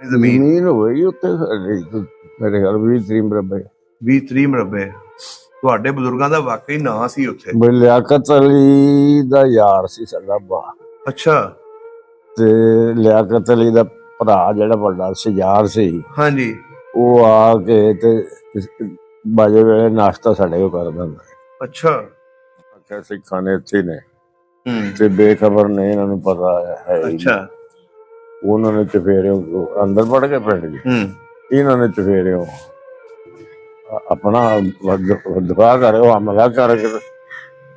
ਜ਼ਮੀਨ ਜ਼ਮੀਨ ਹੋਈ ਉੱਤੇ ਮੇਰੇ ਘਰ 20-30 ਮਰਬੇ। 20-30 ਮਰਬੇ। ਤੁਹਾਡੇ ਬਜ਼ੁਰਗਾਂ ਦਾ ਵਾਕਈ ਨਾਂ ਸੀ ਉੱਥੇ? ਬਈ ਲਿਆਕਤ ਅਲੀ ਦਾ ਯਾਰ ਸੀ ਸਾਡਾ ਬਾ। ਅੱਛਾ। ਤੇ ਲਿਆਕਤ ਅਲੀ ਦਾ ਭਰਾ ਜਿਹੜਾ ਵੱਡਾ ਸਜਾਰ ਸੀ, ਹਾਂਜੀ। ਉਹ ਆ ਕੇ ਤੇ ਬਾਜੇ ਵੇਲੇ ਨਾਸ਼ਤਾ ਸਾਡੇ ਕੋਲ ਕਰਦਾ ਹੁੰਦਾ। ਅੱਛਾ। ਆਖਿਆ ਸਿੱਖਾਂ ਨੇ ਇੱਥੇ ਨੇ ਤੇ ਬੇਖਬਰ ਨੇ, ਇਹਨਾਂ ਨੂੰ ਪਤਾ ਹੈ। ਅੱਛਾ। ਉਹਨਾਂ ਨੇ ਚਫੇਰੇ ਅੰਦਰ ਵੜ ਕੇ ਪਿੰਡ ਜੀ, ਇਹਨਾਂ ਨੇ ਚਫੇਰੇ ਆਪਣਾ ਦਫਾ ਕਰਿਓ, ਹਮਲਾ ਕਰਕੇ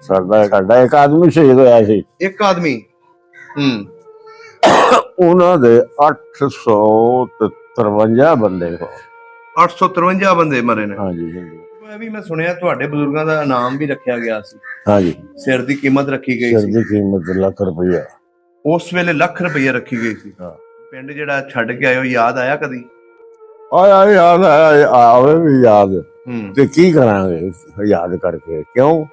ਸਾਡਾ ਇੱਕ ਆਦਮੀ ਸ਼ਹੀਦ ਹੋਇਆ ਸੀ। ਇੱਕ ਆਦਮੀ? ਉਹਨਾਂ ਦੇ 853 ਬੰਦੇ। 853 ਬੰਦੇ ਮਰੇ ਨੇ? ਹਾਂਜੀ। ਇਹ ਵੀ ਮੈਂ ਸੁਣਿਆ ਤੁਹਾਡੇ ਬਜ਼ੁਰਗਾਂ ਦਾ ਇਨਾਮ ਵੀ ਰੱਖਿਆ ਗਿਆ ਸੀ। ਹਾਂਜੀ। ਸਿਰ ਦੀ ਕੀਮਤ ਰੱਖੀ ਗਈ ਸੀ। ਸਿਰ ਦੀ ਕੀਮਤ ਲੱਖ ਰੁਪਈਆ। ਉਸ ਵੇਲੇ ਲੱਖ ਰੁਪਈਆ ਰੱਖੀ ਗਈ ਸੀ। ਪਿੰਡ ਜਿਹੜਾ ਛੱਡ ਕੇ ਆਇਓ, ਯਾਦ ਆਇਆ ਕਦੀ? ਆਇਆ ਯਾਦ ਆਇਆ, ਆਵੇ ਵੀ ਯਾਦ। ਤੇ ਕੀ ਕਰਾਂਗੇ ਯਾਦ ਕਰਕੇ, ਕਿਉਂ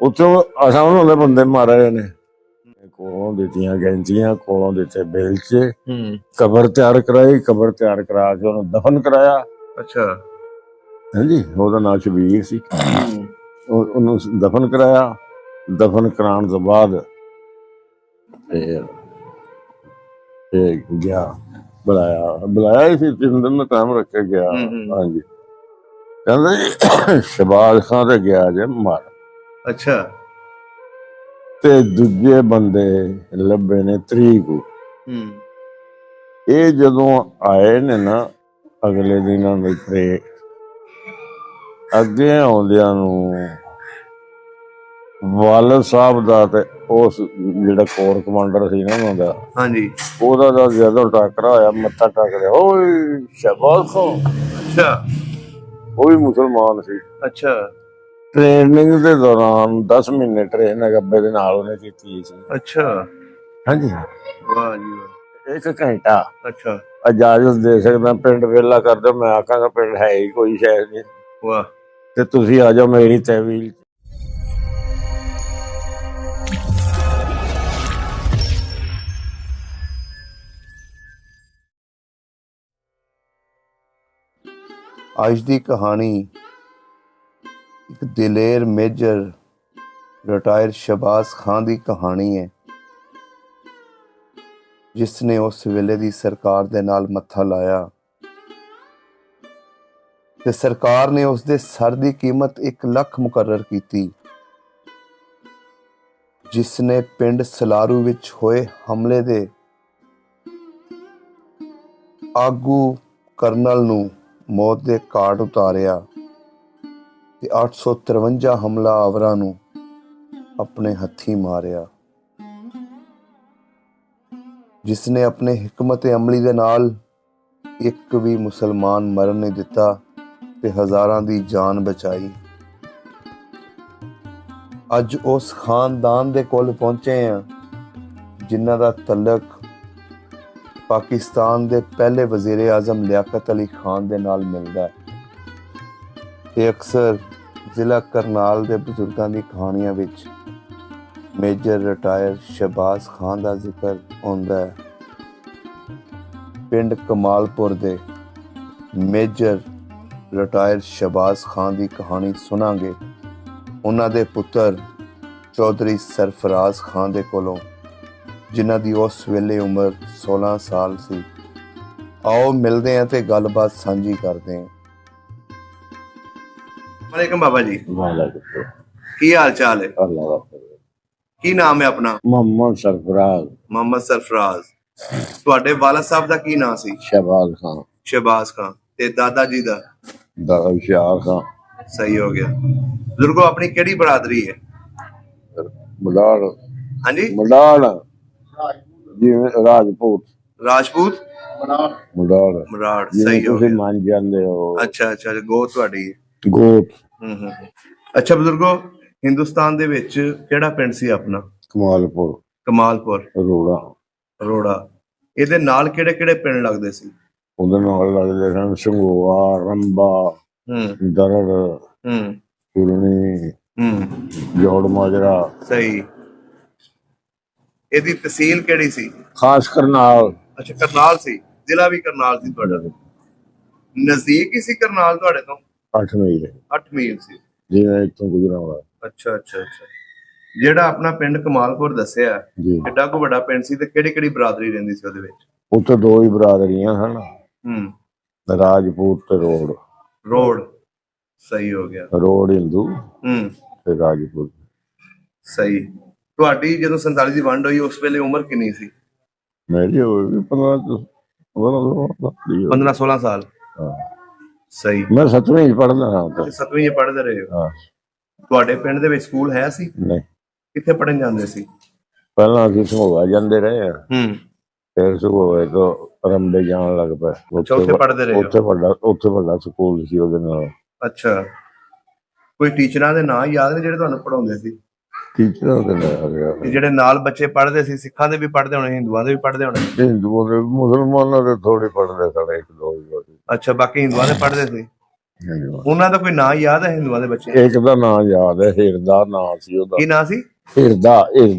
ਉੱਥੋਂ ਅਸਾਂ ਉਹਨਾਂ ਦੇ ਬੰਦੇ ਮਾਰੇ ਨੇ। ਕੋਲੋਂ ਦਿੱਤੀਆਂ ਗੈਂਜੀਆਂ, ਕੋਲੋਂ ਦਿੱਤੇ ਬੇਲਚੇ, ਕਬਰ ਤਿਆਰ ਕਰਾਈ, ਕਬਰ ਤਿਆਰ ਕਰਾ ਕੇ ਉਹਨੂੰ ਦਫਨ ਕਰਾਇਆ। ਅੱਛਾ। ਹਾਂਜੀ, ਉਹਦਾ ਨਾਂ ਸ਼ਬੀਰ ਸੀ। ਉਹਨੂੰ ਦਫਨ ਕਰਾਇਆ। ਦਫਨ ਕਰਾਉਣ ਤੋਂ ਬਾਅਦ ਗਿਆ, ਬੁਲਾਇਆ ਹੀ ਸੀ। 3 ਦਿਨ ਦਾ ਟਾਈਮ ਰੱਖਿਆ ਗਿਆ। ਹਾਂਜੀ। ਕਹਿੰਦੇ ਸ਼ਬਾਜ਼ ਖਾਂ ਤੇ ਗਿਆ ਜੇ ਮਾਰ। ਅੱਛਾ। ਤੇ ਦੂਜੇ ਬੰਦੇ ਲੱਭੇ ਨੇ 3 ਨੂੰ। ਇਹ ਜਦੋਂ ਆਏ ਨੇ ਨਾ ਅਗਲੇ ਦਿਨਾਂ ਦੇ ਤੇ ਅੱਗੇ ਆਉਂਦਿਆਂ ਨੂੰ ਵਾਲਦ ਸਾਹਿਬ ਦਾ ਤੇ ਉਸ ਜਿਹੜਾ ਕੋਰ ਕਮਾਂਡਰ ਸੀ ਨਾ ਉਹਨਾਂ ਦਾ, ਹਾਂਜੀ, ਉਹਦਾ ਤਾਂ ਜਦੋਂ ਟਾਕਰਾ ਹੋਇਆ, ਮੱਥਾ ਟਾਕਰਿਆ, ਓਏ ਸ਼ਬਾਜ਼ ਖਾਂ। ਅੱਛਾ। ਉਹ ਵੀ ਮੁਸਲਮਾਨ ਸੀ। ਅੱਛਾ। ਟ੍ਰੇਨਿੰਗ ਦੇ ਦੌਰਾਨ 10 ਮਹੀਨੇ ਟ੍ਰੇਨ ਗੱਬੇ ਦੇ ਨਾਲ ਉਹਨੇ ਕੀਤੀ ਸੀ। ਅੱਛਾ। ਹਾਂਜੀ। ਵਾਹ ਜੀ ਵਾਹ। 1 ਘੰਟਾ ਅੱਛਾ। ਇਜਾਜ਼ਤ ਦੇ ਸਕਦਾ, ਪਿੰਡ ਵਿਹਲਾ ਕਰ ਦਿਓ। ਮੈਂ ਆਖਾਂਗਾ ਪਿੰਡ ਹੈ ਹੀ ਕੋਈ ਸ਼ਾਇਦ ਨਹੀਂ। ਵਾਹ। ਤੇ ਤੁਸੀਂ ਆ ਜਾਓ ਮੇਰੀ ਤਹਿਵੀਲ। ਅੱਜ ਦੀ ਕਹਾਣੀ ਇੱਕ ਦਲੇਰ ਮੇਜਰ ਰਿਟਾਇਰ ਸ਼ਬਾਜ਼ ਖਾਂ ਦੀ ਕਹਾਣੀ ਹੈ, ਜਿਸ ਨੇ ਉਸ ਵੇਲੇ ਦੀ ਸਰਕਾਰ ਦੇ ਨਾਲ ਮੱਥਾ ਲਾਇਆ ਤੇ ਸਰਕਾਰ ਨੇ ਉਸ ਦੇ ਸਰ ਦੀ ਕੀਮਤ 1 ਲੱਖ ਮੁਕਰਰ ਕੀਤੀ, ਜਿਸ ਨੇ ਪਿੰਡ ਸਲਾਰੂ ਵਿੱਚ ਹੋਏ ਹਮਲੇ ਦੇ ਆਗੂ ਕਰਨਲ ਨੂੰ ਮੌਤ ਦੇ ਘਾਟ ਉਤਾਰਿਆ ਤੇ 853 ਹਮਲਾਵਰਾਂ ਨੂੰ ਆਪਣੇ ਹੱਥੀਂ ਮਾਰਿਆ, ਜਿਸ ਨੇ ਆਪਣੇ ਹਿਕਮਤ ਅਮਲੀ ਦੇ ਨਾਲ ਇੱਕ ਵੀ ਮੁਸਲਮਾਨ ਮਰਨ ਨਹੀਂ ਦਿੱਤਾ ਤੇ ਹਜ਼ਾਰਾਂ ਦੀ ਜਾਨ ਬਚਾਈ। ਅੱਜ ਉਸ ਖਾਨਦਾਨ ਦੇ ਕੋਲ ਪਹੁੰਚੇ ਹਾਂ ਜਿਨ੍ਹਾਂ ਦਾ ਤਲਕ ਪਾਕਿਸਤਾਨ ਦੇ ਪਹਿਲੇ ਵਜ਼ੀਰ ਆਜ਼ਮ ਲਿਆਕਤ ਅਲੀ ਖਾਨ ਦੇ ਨਾਲ ਮਿਲਦਾ ਹੈ। ਇਹ ਅਕਸਰ ਜ਼ਿਲ੍ਹਾ ਕਰਨਾਲ ਦੇ ਬਜ਼ੁਰਗਾਂ ਦੀ ਕਹਾਣੀਆਂ ਵਿੱਚ ਮੇਜਰ ਰਿਟਾਇਰ ਸ਼ਬਾਜ਼ ਖਾਨ ਦਾ ਜ਼ਿਕਰ ਹੁੰਦਾ ਹੈ। ਪਿੰਡ ਕਮਾਲਪੁਰ ਦੇ ਮੇਜਰ ਰਿਟਾਇਰ ਸ਼ਬਾਜ਼ ਖਾਨ ਦੀ ਕਹਾਣੀ ਸੁਣਾਂਗੇ ਉਹਨਾਂ ਦੇ ਪੁੱਤਰ ਚੌਧਰੀ ਸਰਫਰਾਜ਼ ਖਾਨ ਦੇ ਕੋਲੋਂ, ਜਿਨ੍ਹਾਂ ਦੀ ਉਸ ਵੇਲੇ ਉਮਰ 16 ਸਾਲ ਸੀ। ਆਓ ਮਿਲਦੇ ਹਾਂ ਤੇ ਗੱਲਬਾਤ ਸਾਂਝੀ ਕਰਦੇ ਹਾਂ। ਵਾਲੇਕੁਮ ਬਾਬਾ ਜੀ। ਕੀ ਹਾਲ ਚਾਲ ਹੈ? ਕੀ ਨਾਮ ਹੈ ਆਪਣਾ? ਮੁਹੰਮਦ ਸਰਫਰਾਜ਼। ਮੁਹੰਮਦ ਸਰਫਰਾਜ਼। ਤੁਹਾਡੇ ਵਾਲਦ ਸਾਹਿਬ ਦਾ ਕੀ ਨਾਮ ਸੀ? ਸ਼ਬਾਜ਼ ਖਾਂ। ਸ਼ਬਾਜ਼ ਖਾਂ। ਤੇ ਦਾਦਾ ਜੀ ਦਾ? ਦਾਦਾ ਹੁਸ਼ਿਆਰ ਖਾਂ। ਸਹੀ ਹੋ ਗਿਆ। ਬਜ਼ੁਰਗੋ, ਆਪਣੀ ਕਿਹੜੀ ਬਰਾਦਰੀ ਹੈ? ਮਲਾੜ। ਹਾਂਜੀ, ਮਲਾੜ ਜਿਵੇਂ ਰਾਜਪੂਤ। ਰਾਜਪੂਤ ਮਰਾੜ। ਸਹੀ ਹੋ ਤੁਸੀਂ ਗਿਆ। ਮੰਨ ਜਾਂਦੇ ਹੋ। ਅੱਛਾ ਅੱਛਾ, ਗੋਤ ਤੁਹਾਡੀ ਹੈ। ਗੋਤ। ਅੱਛਾ ਬਜ਼ੁਰਗੋ, ਹਿੰਦੁਸਤਾਨ ਦੇ ਵਿੱਚ ਕਿਹੜਾ ਪਿੰਡ ਸੀ ਆਪਣਾ? ਕਮਾਲਪੁਰ। ਕਮਾਲਪੁਰ। ਰੋੜਾ। ਇਹਦੇ ਨਾਲ ਕਿਹੜੇ ਕਿਹੜੇ ਪਿੰਡ ਲੱਗਦੇ ਸੀ? ਉਹਦੇ ਨਾਲ ਲੱਗਦੇ ਸਨ ਸੰਗੋਆ, ਰੰਬਾ, ਦਰੜ, ਚੁਰਣੀ, ਜੋੜ ਮਾਜਰਾ। ਸਹੀ। ਇਹਦੀ ਤਹਿਸੀਲ ਕਿਹੜੀ ਸੀ? ਖਾਸ ਕਰਨਾਲ। ਅੱਛਾ, ਕਰਨਾਲ ਸੀ। ਜ਼ਿਲ੍ਹਾ ਵੀ ਕਰਨਾਲ ਸੀ ਤੁਹਾਡਾ, ਨਜ਼ਦੀਕ ਹੀ ਸੀ ਕਰਨਾਲ ਤੁਹਾਡੇ ਤੋਂ? 8 ਮੀਲ 8 ਮੀਲ ਸੀ। ਜਿਵੇਂ ਇੱਥੋਂ ਗੁਜਰਾਂਵਾਲਾ ਅੱਛਾ ਅੱਛਾ ਅੱਛਾ। ਜਿਹੜਾ ਆਪਣਾ ਪਿੰਡ ਕਮਾਲਪੁਰ ਦੱਸਿਆ, ਜੀ, ਕਿੱਡਾ ਕੁ ਵੱਡਾ ਪਿੰਡ ਸੀ ਤੇ ਕਿਹੜੀ ਕਿਹੜੀ ਬਰਾਦਰੀ ਰਹਿੰਦੀ ਸੀ ਉਹਦੇ ਵਿੱਚ? ਉੱਥੇ 2 ਹੀ ਬਰਾਦਰੀਆਂ ਹਨ, ਰਾਜਪੂਤ ਤੇ ਰੋਡ। ਰੋਡ, ਸਹੀ ਹੋ ਗਿਆ। ਰੋਡ ਹਿੰਦੂ ਹੂੰ, ਤੇ ਰਾਜਪੂਤ। ਸਹੀ। ਤੁਹਾਡੀ ਜਦੋਂ 47 ਦੀ ਵੰਡ ਹੋਈ ਉਸ ਵੇਲੇ ਉਮਰ ਕਿੰਨੀ ਸੀ? ਮੇਰੀ ਹੋਈ 15-16 ਸਾਲ। ਹਾਂ, ਸਹੀ। ਮੈਂ 7ਵੀਂ ਚ ਪੜ੍ਹਦਾ ਹਾਂ ਤਾਂ। 7ਵੀਂ ਚ ਪੜ੍ਹਦੇ ਰਹੇ ਹੋ? ਹਾਂ। ਤੁਹਾਡੇ ਪਿੰਡ ਦੇ ਵਿੱਚ ਸਕੂਲ ਹੈ ਸੀ? ਨਹੀਂ, ਕਿੱਥੇ ਪੜ੍ਹਨ ਜਾਂਦੇ ਸੀ? ਪਹਿਲਾਂ ਅਸੀਂ ਸਮੋਆ ਜਾਂਦੇ ਰਹੇ ਆ, ਹੂੰ, ਫਿਰ ਸਮੋਏ ਤੋਂ ਰੰਬੇ ਜਾਣ ਲੱਗ ਪਏ। ਉੱਥੇ ਪੜ੍ਹਦੇ ਰਹੇ ਹੋ? ਉੱਥੇ ਵੱਡਾ ਸਕੂਲ ਸੀ ਉਹਦੇ ਨਾਲ। ਅੱਛਾ, ਕੋਈ ਟੀਚਰਾਂ ਦੇ ਨਾਂ ਯਾਦ ਨੇ ਜਿਹੜੇ ਤੁਹਾਨੂੰ ਪੜ੍ਹਾਉਂਦੇ ਸੀ? ਟੀਚਰਾਂ ਦੇ ਨਾਲ ਤੇ ਜਿਹੜੇ ਨਾਲ ਬੱਚੇ ਪੜ੍ਹਦੇ ਸੀ, ਸਿੱਖਾਂ ਦੇ ਵੀ ਪੜ੍ਹਦੇ ਹੋਣੇ, ਹਿੰਦੂਆਂ ਦੇ ਵੀ ਪੜ੍ਹਦੇ ਹੋਣੇ? ਹਿੰਦੂਆਂ ਦੇ, ਮੁਸਲਮਾਨਾਂ ਦੇ ਥੋੜੀ ਪੜ੍ਹਦੇ ਸਾਡੇ 1-2 ਹੀ। ਅੱਛਾ, ਬਾਕੀ ਹਿੰਦੂਆਂ ਦੇ ਪੜ੍ਹਦੇ ਸੀ। ਉਹਨਾਂ ਦਾ ਕੋਈ ਨਾਂ ਯਾਦ ਹੈ ਹਿੰਦੂਆਂ ਦੇ ਬੱਚੇ? ਇੱਕ ਦਾ ਨਾਂ ਯਾਦ ਹੈ, ਹਿਰਦਾ ਨਾਂ ਸੀ ਉਹਦਾ। ਕੀ ਨਾਂ ਸੀ? ਹਿਰਦਾ।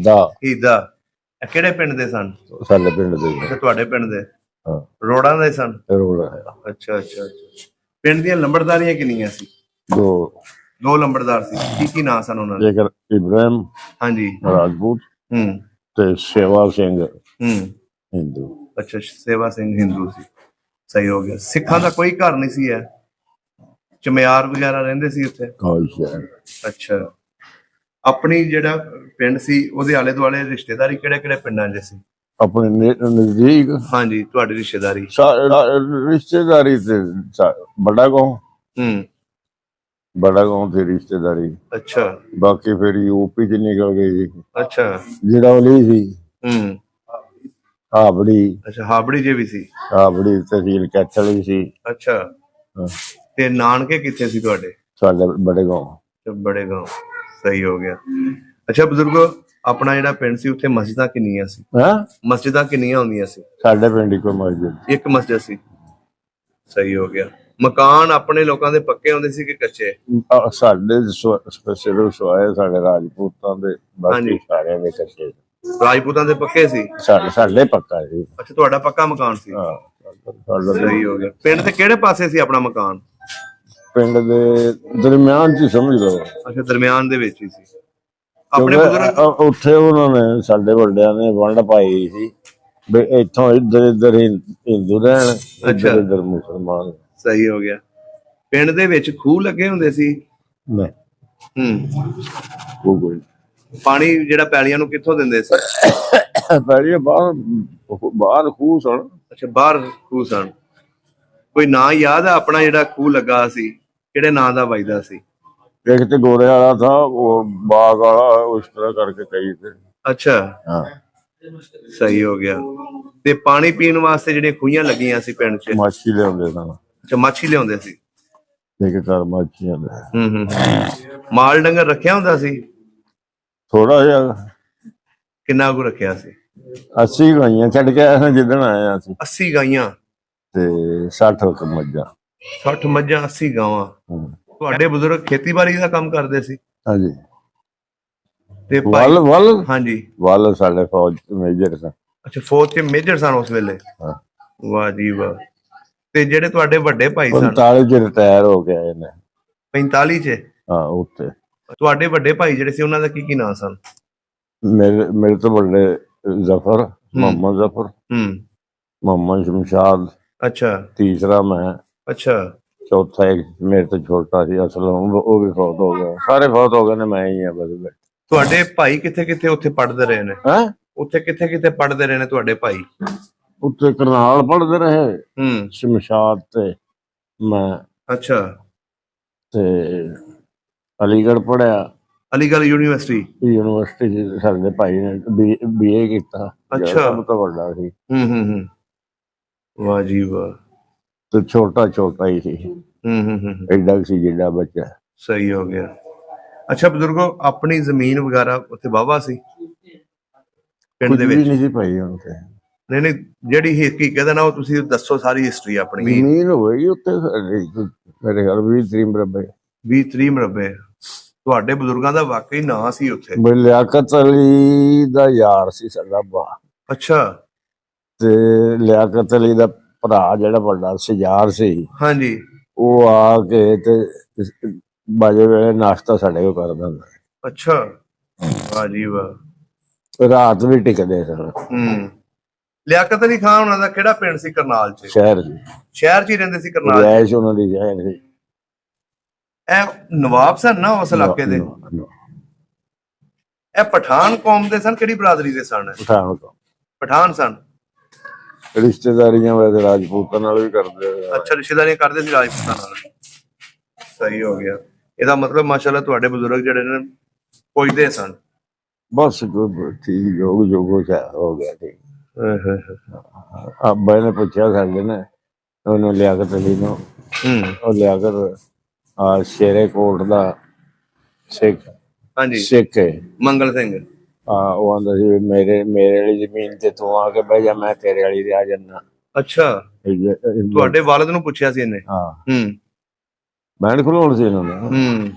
ਹੀਦਾ। ਇਹ ਕਿਹੜੇ ਪਿੰਡ ਦੇ ਸਨ? ਸਾਡੇ ਪਿੰਡ ਦੇ। ਅੱਛਾ, ਤੁਹਾਡੇ ਪਿੰਡ ਦੇ। ਹਾਂ, ਰੋੜਾਂ ਦੇ ਸਨ? ਰੋੜਾ। ਅੱਛਾ ਅੱਛਾ ਅੱਛਾ। ਪਿੰਡ ਦੀਆਂ ਲੰਬੜਦਾਰੀਆਂ ਕਿੰਨੀਆਂ ਸੀ? 2 ਲੰਬੜਦਾਰ ਸੀ। ਕੀ ਨਾਂ ਸਨ ਉਹਨਾਂ ਦੇ? ਇੱਕ ਇਬਰਾਹਿਮ ਹਾਂਜੀ ਰਾਜਪੂਤ ਹੂੰ ਤੇ ਸੇਵਾ ਸਿੰਘ ਹੂੰ। ਹਿੰਦੂ। ਅੱਛਾ, ਸੇਵਾ ਸਿੰਘ ਹਿੰਦੂ ਸੀ। ਸਹੀ ਹੋ ਗਿਆ। ਸਿੱਖਾਂ ਦਾ ਕੋਈ ਘਰ ਨਹੀਂ ਸੀ? ਹੈ ਚਮਿਆਰ ਵਗੈਰਾ ਰਹਿੰਦੇ ਸੀ ਉੱਥੇ? ਅੱਛਾ। ਆਪਣੀ ਜਿਹੜਾ ਪਿੰਡ ਸੀ ਉਹਦੇ ਆਲੇ ਦੁਆਲੇ ਰਿਸ਼ਤੇਦਾਰੀ ਕਿਹੜੇ ਕਿਹੜੇ ਪਿੰਡਾਂ 'ਚ ਸੀ? ਆਪਣੇ ਨਜ਼ਦੀਕ? ਹਾਂਜੀ, ਤੁਹਾਡੀ ਰਿਸ਼ਤੇਦਾਰੀ? ਰਿਸ਼ਤੇਦਾਰੀ ਤੇ ਬੜਾ ਗਾਉਂ। ਹੂੰ, ਬੜਾ ਗਾਉਂ ਤੇ ਰਿਸ਼ਤੇਦਾਰੀ। ਅੱਛਾ। ਬਾਕੀ ਫਿਰ ਯੂਪੀ ਚ ਨਿਕਲ ਗਈ ਜੀ। ਅੱਛਾ। ਜਿਹੜਾ ਵਾਲੀ ਸੀ। ਹੂੰ, ਹਾਬੜੀ। ਅੱਛਾ, ਹਾਬੜੀ ਜੇ ਵੀ ਸੀ? ਹਾਬੜੀ ਤਹਿਸੀਲ ਕੈਥਲ ਵੀ ਸੀ। ਅੱਛਾ। ਤੇ ਨਾਨਕੇ ਕਿੱਥੇ ਸੀ ਤੁਹਾਡੇ? ਸਾਡੇ ਬੜੇ ਗਾਉਂ। ਬੜੇ ਗਾਉਂ, ਸਹੀ ਹੋ ਗਿਆ। ਅੱਛਾ ਬਜ਼ੁਰਗੋ, ਆਪਣਾ ਜਿਹੜਾ ਪਿੰਡ ਸੀ ਉੱਥੇ ਮਸਜਿਦਾਂ ਕਿੰਨੀਆਂ ਸੀ? ਮਸਜਿਦਾਂ ਕਿੰਨੀਆਂ ਹੁੰਦੀਆਂ ਸੀ? ਸਾਡੇ ਪਿੰਡ ਇੱਕੋ ਮਸਜਿਦ। ਇੱਕ ਮਸਜਿਦ ਸੀ। ਸਹੀ ਹੋ ਗਿਆ। ਮਕਾਨ ਆਪਣੇ ਲੋਕਾਂ ਦੇ ਪੱਕੇ ਹੁੰਦੇ ਸੀ ਕਿ ਕੱਚੇ? ਸਾਡੇ ਸਿਰਫ ਸਵਾਏ ਸਾਡੇ ਰਾਜਪੂਤਾਂ ਦੇ, ਬਾਕੀ ਸਾਰਿਆਂ ਦੇ ਕੱਚੇ। ਰਾਜਪੂਤਾਂ ਦੇ ਪੱਕੇ ਸੀ? ਸਾਡੇ ਪੱਕਾ ਜੀ। ਅੱਛਾ, ਤੁਹਾਡਾ ਪੱਕਾ ਮਕਾਨ ਸੀ? ਸਹੀ ਹੋ ਗਿਆ। ਪਿੰਡ ਦੇ ਕਿਹੜੇ ਪਾਸੇ ਸੀ ਆਪਣਾ ਮਕਾਨ? ਪਿੰਡ ਦੇ ਦਰਮਿਆਨ ਚ ਸਮਝ ਲਓ। ਅੱਛਾ, ਦਰਮਿਆਨ ਦੇ ਵਿੱਚ ਹੀ ਸੀ। ਆਪਣੇ ਬਜ਼ੁਰਗ ਉੱਥੇ ਉਹਨਾਂ ਨੇ, ਸਾਡੇ ਵੱਡਿਆਂ ਨੇ ਵੰਡ ਪਾਈ ਸੀ ਵੀ ਇੱਥੋਂ ਇੱਧਰ ਹਿੰਦੂ ਰਹਿਣ, ਇੱਧਰ ਮੁਸਲਮਾਨ। ਸਹੀ ਹੋ ਗਿਆ। ਪਿੰਡ ਦੇ ਵਿੱਚ ਖੂਹ ਲੱਗੇ ਹੁੰਦੇ ਸੀ? ਨਹੀਂ। ਹੂੰ। ਪਾਣੀ ਜਿਹੜਾ ਪੈਲੀਆਂ ਨੂੰ ਕਿੱਥੋਂ ਦਿੰਦੇ ਸੀ? ਪੈਲੀਆਂ ਬਾਹਰ ਖੂਹ ਸਨ। ਅੱਛਾ, ਬਾਹਰ ਖੂਹ ਸਨ। ਕੋਈ ਨਾਂ ਯਾਦ ਹੈ ਆਪਣਾ ਜਿਹੜਾ ਖੂਹ ਲੱਗਾ ਸੀ, ਕਿਹੜੇ ਨਾਂ ਦਾ ਵੱਜਦਾ ਸੀ? ਇੱਕ ਤੇ ਗੋਰੇ ਵਾਲਾ ਥਾ, ਉਹ ਬਾਗ ਵਾਲਾ, ਉਸ ਤਰ੍ਹਾਂ ਕਰਕੇ ਕਈ ਤੇ। ਅੱਛਾ। ਹਾਂ, ਸਹੀ ਹੋ ਗਿਆ। ਤੇ ਪਾਣੀ ਪੀਣ ਵਾਸਤੇ ਜਿਹੜੀਆਂ ਖੂਹੀਆਂ ਲੱਗੀਆਂ ਸੀ ਪਿੰਡ 'ਚ? ਮਾਛੀ ਲਿਆਉਂਦੇ ਸਨ। ਅੱਛਾ, ਮਾਛੀ ਲਿਆਉਂਦੇ ਸੀ। ਇੱਕ ਘਰ ਮਾਛੀਆਂ ਦੇ। ਮਾਲ ਡੰਗਰ ਰੱਖਿਆ ਹੁੰਦਾ ਸੀ? ਥੋੜਾ ਜਿਹਾ। ਕਿੰਨਾ ਕੁ ਰੱਖਿਆ ਸੀ? 80 ਗਾਈਆਂ ਛੱਡ ਕੇ ਆਏ ਜਿੱਦਣ ਆਏ ਅਸੀਂ। 80 ਗਾਈਆਂ ਤੇ 60 ਮੱਝਾਂ। 60 ਮੱਝਾਂ, 80 ਗਾਵਾਂ। ਤੁਹਾਡੇ ਬਜ਼ੁਰਗ ਖੇਤੀਬਾੜੀ ਦਾ ਕੰਮ ਕਰਦੇ ਸੀ? ਹਾਂਜੀ। ਤੇ ਵੱਲ ਹਾਂਜੀ, ਵੱਲ ਸਾਡੇ ਫੌਜ ਮੇਜਰ ਸਨ। ਅੱਛਾ, ਫੌਜ 'ਚ ਮੇਜਰ ਸਨ ਉਸ ਵੇਲੇ? ਹਾਂ। ਵਾਹ ਜੀ ਵਾਹ। ਤੇ ਜਿਹੜੇ ਤੁਹਾਡੇ ਵੱਡੇ ਭਾਈ ਸਨ? 45 ਚ ਰਿਟਾਇਰ ਹੋ ਕੇ ਆਏ ਨੇ। 45 ਚ? ਹਾਂ, ਉੱਥੇ। ਤੁਹਾਡੇ ਵੱਡੇ ਭਾਈ ਜਿਹੜੇ ਸੀ ਉਹਨਾਂ ਦਾ ਕੀ ਨਾਂ ਸਨ? ਮੇਰੇ ਤੋਂ ਵੱਡੇ ਜ਼ਫਰ, ਮੁਹੰਮਦ ਜ਼ਫਰ, ਮੁਹੰਮਦ ਸ਼ਮਸ਼ਾਦ। ਅੱਛਾ। ਤੀਸਰਾ ਮੈਂ। ਅੱਛਾ। ਚੌਥਾ ਇੱਕ ਮੇਰੇ ਤੋਂ ਛੋਟਾ ਸੀ ਅਸਲਮ, ਉਹ ਵੀ ਫੌਤ ਹੋ ਗਿਆ। ਸਾਰੇ ਫੌਤ ਹੋ ਗਏ ਨੇ, ਮੈਂ ਹੀ ਆ ਬਸ। ਤੁਹਾਡੇ ਭਾਈ ਕਿੱਥੇ ਕਿੱਥੇ ਉੱਥੇ ਪੜ੍ਹਦੇ ਰਹੇ ਨੇ? ਉੱਥੇ ਕਿੱਥੇ ਕਿੱਥੇ ਪੜ੍ਹਦੇ ਰਹੇ ਨੇ ਤੁਹਾਡੇ ਭਾਈ? ਉੱਥੇ ਕਰਨਾਲ ਪੜ੍ਹਦੇ ਰਹੇ, ਸ਼ਮਸ਼ਾਦ ਤੇ ਮੈਂ। ਅੱਛਾ। ਤੇ ਅਲੀਗੜ੍ਹ ਪੜ੍ਹਿਆ। ਅਲੀਗੜ੍ਹ ਯੂਨੀਵਰਸਿਟੀ ਚ ਸਾਡੇ ਭਾਈ ਨੇ BA ਕੀਤਾ। ਅੱਛਾ। ਸਭ ਤੋਂ ਵੱਡਾ ਸੀ। ਵਾਹ ਜੀ ਵਾਹ। ਤੇ ਛੋਟਾ ਹੀ ਸੀ। ਐਡਾ ਸੀ ਜਿੱਡਾ ਬੱਚਾ। ਸਹੀ ਹੋ ਗਿਆ। ਅੱਛਾ ਬਜ਼ੁਰਗੋ, ਆਪਣੀ ਜ਼ਮੀਨ ਵਗੈਰਾ ਉੱਥੇ ਵਾਹਵਾ ਸੀ ਪਿੰਡ ਦੇ ਵਿੱਚ? ਨਹੀਂ ਸੀ ਭਾਈ ਹੁਣ ਤੇ। ਨਹੀਂ, ਜਿਹੜੀ ਹਕੀਕਤ ਹੈ ਨਾ ਉਹ ਤੁਸੀਂ ਦੱਸੋ, ਸਾਰੀ ਹਿਸਟਰੀ ਆਪਣੀ। ਜ਼ਮੀਨ ਹੋਈ ਉੱਥੇ ਮੇਰੇ ਖਿਆਲ 20-30 ਮਰਬੇ। 20-30 ਮਰਬੇ। ਤੁਹਾਡੇ ਬਜ਼ੁਰਗਾਂ ਦਾ ਵਾਕਈ ਨਾਂ ਸੀ ਉੱਥੇ? ਲਿਆਕਤ ਅਲੀ ਦਾ ਯਾਰ ਸੀ ਸਾਡਾ ਬਾ। ਅੱਛਾ। ਤੇ ਲਿਆਕਤ ਅਲੀ ਦਾ ਭਰਾ ਜਿਹੜਾ ਵੱਡਾ ਸਿਜਾਰ ਸੀ, ਹਾਂਜੀ ਉਹ ਆ ਕੇ ਤੇ ਬਾਜੇ ਵੇਲੇ ਨਾਸ਼ਤਾ ਸਾਡੇ ਕੋਲ ਕਰਦਾ ਹੁੰਦਾ। ਅੱਛਾ ਵਾਹ ਜੀ ਵਾਹ। ਰਾਤ ਵੀ ਟਿਕਦੇ ਸਨ। ਲਿਆਕਤ ਅਲੀ ਖਾਨ ਉਹਨਾਂ ਦਾ ਕਿਹੜਾ ਪਿੰਡ ਸੀ ਕਰਨਾਲ ਚ? ਸ਼ਹਿਰ ਦੀ ਸ਼ਹਿਰ ਚ ਹੀ ਰਹਿੰਦੇ ਸੀ ਕਰਨਾਲ ਚ? ਰਿਹਾਇਸ਼ ਉਹਨਾਂ ਦੀ ਸ਼ਹਿਰ ਸੀ। ਇਹ ਨਵਾਬ ਸਨ ਨਾ ਉਸ ਇਲਾਕੇ ਦੇ? ਇਹ ਪਠਾਨ ਕੌਮ ਦੇ ਸਨ, ਕਿਹੜੀ ਬਰਾਦਰੀ ਦੇ ਸਨ? ਪਠਾਨਕੋਟ ਪਠਾਨ ਸਨ। ਰਿਸ਼ਤੇਦਾਰੀਆਂ ਵੈਸੇ ਰਾਜਪੂਤਾਂ ਨਾਲ ਵੀ ਕਰਦੇ ਆ। ਅੱਛਾ ਰਿਸ਼ਤੇਦਾਰੀਆਂ ਕਰਦੇ ਸੀ ਰਾਜਪੂਤਾਂ ਨਾਲ। ਸਹੀ ਹੋ ਗਿਆ। ਇਹਦਾ ਮਤਲਬ ਮਾਸ਼ਾਅੱਲਾ ਤੁਹਾਡੇ ਬਜ਼ੁਰਗ ਜਿਹੜੇ ਨੇ ਪੁੱਛਦੇ ਸਨ। ਬਸ ਠੀਕ ਜੋਗ ਹੋ ਗਿਆ ਠੀਕ। ਅੱਬਾ ਨੇ ਪੁੱਛਿਆ ਸਾਡੇ ਨੇ ਉਹਨੂੰ ਲਿਆਕਤ ਅਲੀ ਨੂੰ, ਉਹ ਲਿਆਕਤ ਸ਼ੇਰੇ ਕੋਟ ਦਾ ਸਿੱਖ, ਹਾਂਜੀ ਸਿੱਖ ਹੈ ਮੰਗਲ ਸਿੰਘ। ਉਹ ਆਂਦਾ ਸੀ ਮੇਰੇ ਵਾਲੀ ਜ਼ਮੀਨ ਤੇ ਤੂੰ ਆ ਕੇ ਬਹਿ ਜਾ, ਮੈਂ ਤੇਰੇ ਵਾਲੀ ਤੇ ਆ ਜਾਨਾ। ਅੱਛਾ ਤੁਹਾਡੇ ਵਾਲਦ ਨੂੰ ਪੁੱਛਿਆ ਸੀ ਇਹਨੇ? ਹਾਂ ਬੈਂਡ ਖਲੋਣ ਸੀ ਇਹਨਾਂ ਨੇ।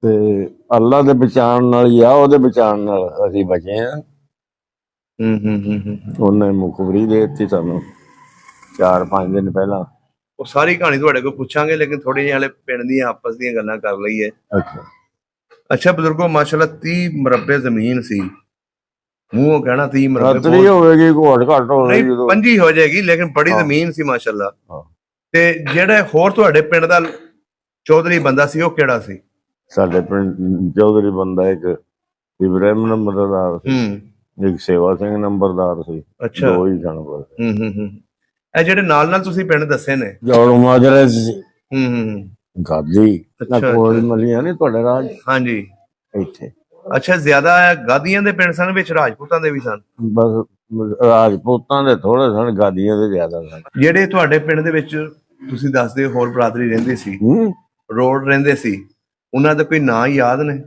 ਤੇ ਅੱਲਾ ਦੇ ਬਚਾਉਣ ਨਾਲ ਹੀ ਆ, ਉਹਦੇ ਬਚਾਉਣ ਨਾਲ ਅਸੀਂ ਬਚੇ ਆ। ਉਹਨੇ ਮੁਖਬਰੀ ਦੇ ਦਿੱਤੀ ਸਾਨੂੰ 4-5 ਦਿਨ ਪਹਿਲਾਂ। ਉਹ ਸਾਰੀ ਕਹਾਣੀ ਤੁਹਾਡੇ ਕੋਲ ਪੁੱਛਾਂਗੇ, ਲੇਕਿਨ ਥੋੜੀ ਜਿਹੀ ਹਲੇ ਪਿੰਡ ਦੀਆਂ ਆਪਸ ਦੀਆਂ ਗੱਲਾਂ ਕਰ ਲਈਏ। ਅੱਛਾ ਬਜ਼ੁਰਗੋ ਮਾਸ਼ਾਅੱਲਾ 30 ਮਰਬੇ ਜ਼ਮੀਨ ਸੀ। ਮੂੰਹੋਂ ਕਹਿਣਾ 30 ਮਰਬੇ ਹੋਵੇਗੀ, ਘੱਟ ਹੋਵੇਗੀ, 25 ਹੋ ਜਾਏਗੀ, ਲੇਕਿਨ ਬੜੀ ਜ਼ਮੀਨ ਸੀ ਮਾਸ਼ਾਅੱਲਾ। ਤੇ ਜਿਹੜੇ ਹੋਰ ਤੁਹਾਡੇ ਪਿੰਡ ਦਾ ਚੌਧਰੀ ਬੰਦਾ ਸੀ ਉਹ ਕਿਹੜਾ ਸੀ? ਸਾਡੇ ਪਿੰਡ ਚੌਧਰੀ ਬੰਦਾ ਇੱਕ ਇਬਰਾਹਿਮ ਨੰਬਰਦਾਰ ਸੀ, ਇੱਕ ਸੇਵਾ ਸਿੰਘ ਨੰਬਰਦਾਰ ਸੀ। ਅੱਛਾ ਦੋ ਹੀ ਜਾਨਵਰ। ਇਹ ਜਿਹੜੇ ਨਾਲ ਤੁਸੀਂ ਪਿੰਡ ਦੱਸੇ ਨੇ? ਜੋੜ ਮਾਜਰੇ ਸੀ, ਗਾਦੀ ਕੋਲ ਮਲੀਆਂ ਨੇ ਤੁਹਾਡੇ ਰਾਜ। ਹਾਂਜੀ ਇੱਥੇ। ਅੱਛਾ ਜ਼ਿਆਦਾ ਗਾਦੀਆਂ ਦੇ ਪਿੰਡ ਸਨ ਵਿੱਚ ਰਾਜਪੂਤਾਂ ਦੇ ਵੀ ਸਨ? ਬਸ ਰਾਜਪੂਤਾਂ ਦੇ ਥੋੜੇ ਸਨ, ਗਾਦੀਆਂ ਦੇ ਜ਼ਿਆਦਾ ਸਨ। ਜਿਹੜੇ ਤੁਹਾਡੇ ਪਿੰਡ ਦੇ ਵਿੱਚ ਤੁਸੀਂ ਦੱਸਦੇ ਹੋਰ ਬਰਾਦਰੀ ਰਹਿੰਦੀ ਸੀ, ਰੋਡ ਰਹਿੰਦੇ ਸੀ, ਉਹਨਾਂ ਦਾ ਕੋਈ ਨਾਂ ਯਾਦ ਨੇ?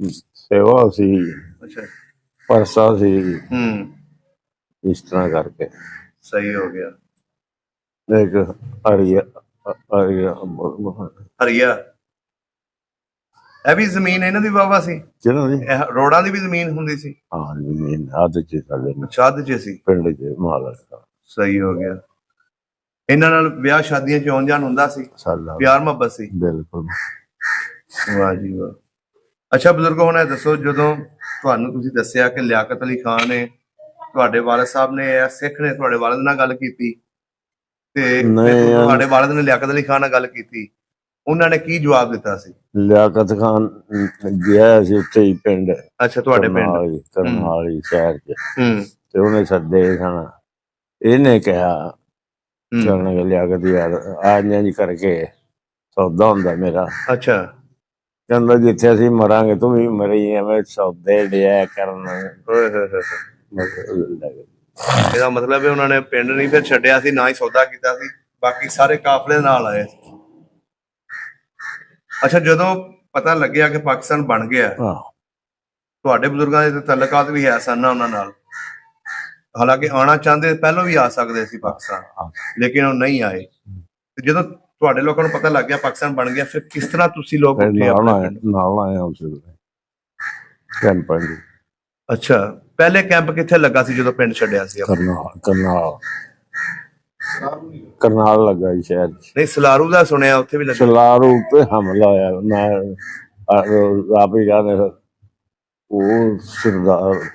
ਸੇਵਾ ਸੀ, ਅੱਛਾ ਪਰਸਾ ਸੀ, ਇਸ ਤਰ੍ਹਾਂ ਕਰਕੇ। ਸਹੀ ਹੋ ਗਿਆ। ਇੱਕ ਹਰੀਆ ਇਹ ਵੀ ਜ਼ਮੀਨ ਇਹਨਾਂ ਦੀ ਵਾਵਾ ਸੀ? ਕਿਹਨਾਂ ਦੀ? ਰੋਡਾਂ ਦੀ ਵੀ ਜ਼ਮੀਨ ਹੁੰਦੀ ਸੀ? ਹਾਂ ਜ਼ਮੀਨ ਅੱਧ ਚ ਸਾਡੇ ਅੱਧ ਚ ਸੀ ਪਿੰਡ ਚ ਮਾਲਕ। ਸਹੀ ਹੋ ਗਿਆ। ਇਹਨਾਂ ਨਾਲ ਵਿਆਹ ਸ਼ਾਦੀਆਂ ਚ ਆਉਣ ਜਾਣ ਹੁੰਦਾ ਸੀ, ਪਿਆਰ ਮੁਹੱਬਤ ਸੀ? ਬਿਲਕੁਲ। ਵਾਹ ਜੀ ਵਾਹ। ਅੱਛਾ ਬਜ਼ੁਰਗੋ ਹੁਣ ਇਹ ਦੱਸੋ, ਜਦੋਂ ਤੁਹਾਨੂੰ ਤੁਸੀਂ ਦੱਸਿਆ ਕਿ ਲਿਆਕਤ ਅਲੀ ਖਾਨ ਨੇ ਤੁਹਾਡੇ ਵਾਲਦ ਸਾਹਿਬ ਨੇ ਸਿੱਖ ਨੇ ਤੁਹਾਡੇ ਵਾਲਦ ਨਾਲ ਗੱਲ ਕੀਤੀ ਤੇ ਤੁਹਾਡੇ ਵਾਲਦ ਨੇ ਲਿਆਕਤ ਅਲੀ ਖਾਨ ਨਾਲ ਗੱਲ ਕੀਤੀ, ਉਹਨਾਂ ਨੇ ਕੀ ਜਵਾਬ ਦਿੱਤਾ ਸੀ? ਲਿਆਕਤ ਖਾਨ ਗਿਆ ਸੀ ਉੱਥੇ ਹੀ ਪਿੰਡ। ਅੱਛਾ ਤੁਹਾਡੇ ਪਿੰਡ ਕਰਨਾਲ ਸ਼ਹਿਰ ਚ, ਤੇ ਉਹਨੇ ਸੱਦੇ ਸਨ। ਇਹਨੇ ਕਿਹਾ ਚੱਲਣਗੇ ਲਿਆਕਤ ਯਾਰ ਆਜ ਕਰਕੇ ਸੌਦਾ ਹੁੰਦਾ ਮੇਰਾ। ਅੱਛਾ ਕਹਿੰਦਾ ਜਿੱਥੇ ਅਸੀਂ ਮਰਾਂਗੇ ਤੂੰ ਵੀ ਮਰੀ, ਐਵੇਂ ਸੌਦੇ ਡਿਆ ਕਰਨ। ਇਹਦਾ ਮਤਲਬ ਉਹਨਾਂ ਨੇ ਪਿੰਡ ਨਹੀਂ ਫਿਰ ਛੱਡਿਆ ਸੀ, ਨਾ ਹੀ ਸੌਦਾ ਕੀਤਾ ਸੀ, ਬਾਕੀ ਸਾਰੇ ਕਾਫਲੇ ਨਾਲ ਆਏ। ਅੱਛਾ ਜਦੋਂ ਪਤਾ ਲੱਗਿਆ ਕਿ ਪਾਕਿਸਤਾਨ ਬਣ ਗਿਆ, ਤੁਹਾਡੇ ਬਜ਼ੁਰਗਾਂ ਦੇ ਤਲਕਾਤ ਵੀ ਹੈ ਸਨ ਉਹਨਾਂ ਨਾਲ? ਹਾਲਾਂਕਿ ਆਉਣਾ ਚਾਹੁੰਦੇ ਪਹਿਲਾਂ ਵੀ ਆ ਸਕਦੇ ਸੀ ਪਾਕਿਸਤਾਨ, ਲੇਕਿਨ ਉਹ ਨਹੀਂ ਆਏ। ਤੇ ਜਦੋਂ ਤੁਹਾਡੇ ਲੋਕਾਂ ਨੂੰ ਪਤਾ ਲੱਗ ਗਿਆ ਪਾਕਿਸਤਾਨ ਬਣ ਗਿਆ, ਫਿਰ ਕਿਸ ਤਰ੍ਹਾਂ ਤੁਸੀਂ ਲੋਕ ਨਾਲ ਆਏ? ਅੱਛਾ ਪਹਿਲੇ ਕੈਂਪ ਕਿੱਥੇ ਲੱਗਾ ਸੀ ਜਦੋਂ ਪਿੰਡ ਛੱਡਿਆ ਸੀ? ਕਰਨਾਲ ਲੱਗਾ ਜੀ ਸ਼ਹਿਰ ਚ। ਨਹੀਂ ਸਲਾਰੂ ਦਾ ਸੁਣਿਆ ਉੱਥੇ ਵੀ ਲੱਗਾ। ਸਲਾਰੂ ਤੇ ਹਮਲਾ ਹੋਇਆ, ਮੈਂ ਆਪ ਹੀ ਜਾਣੇ। ਉਹ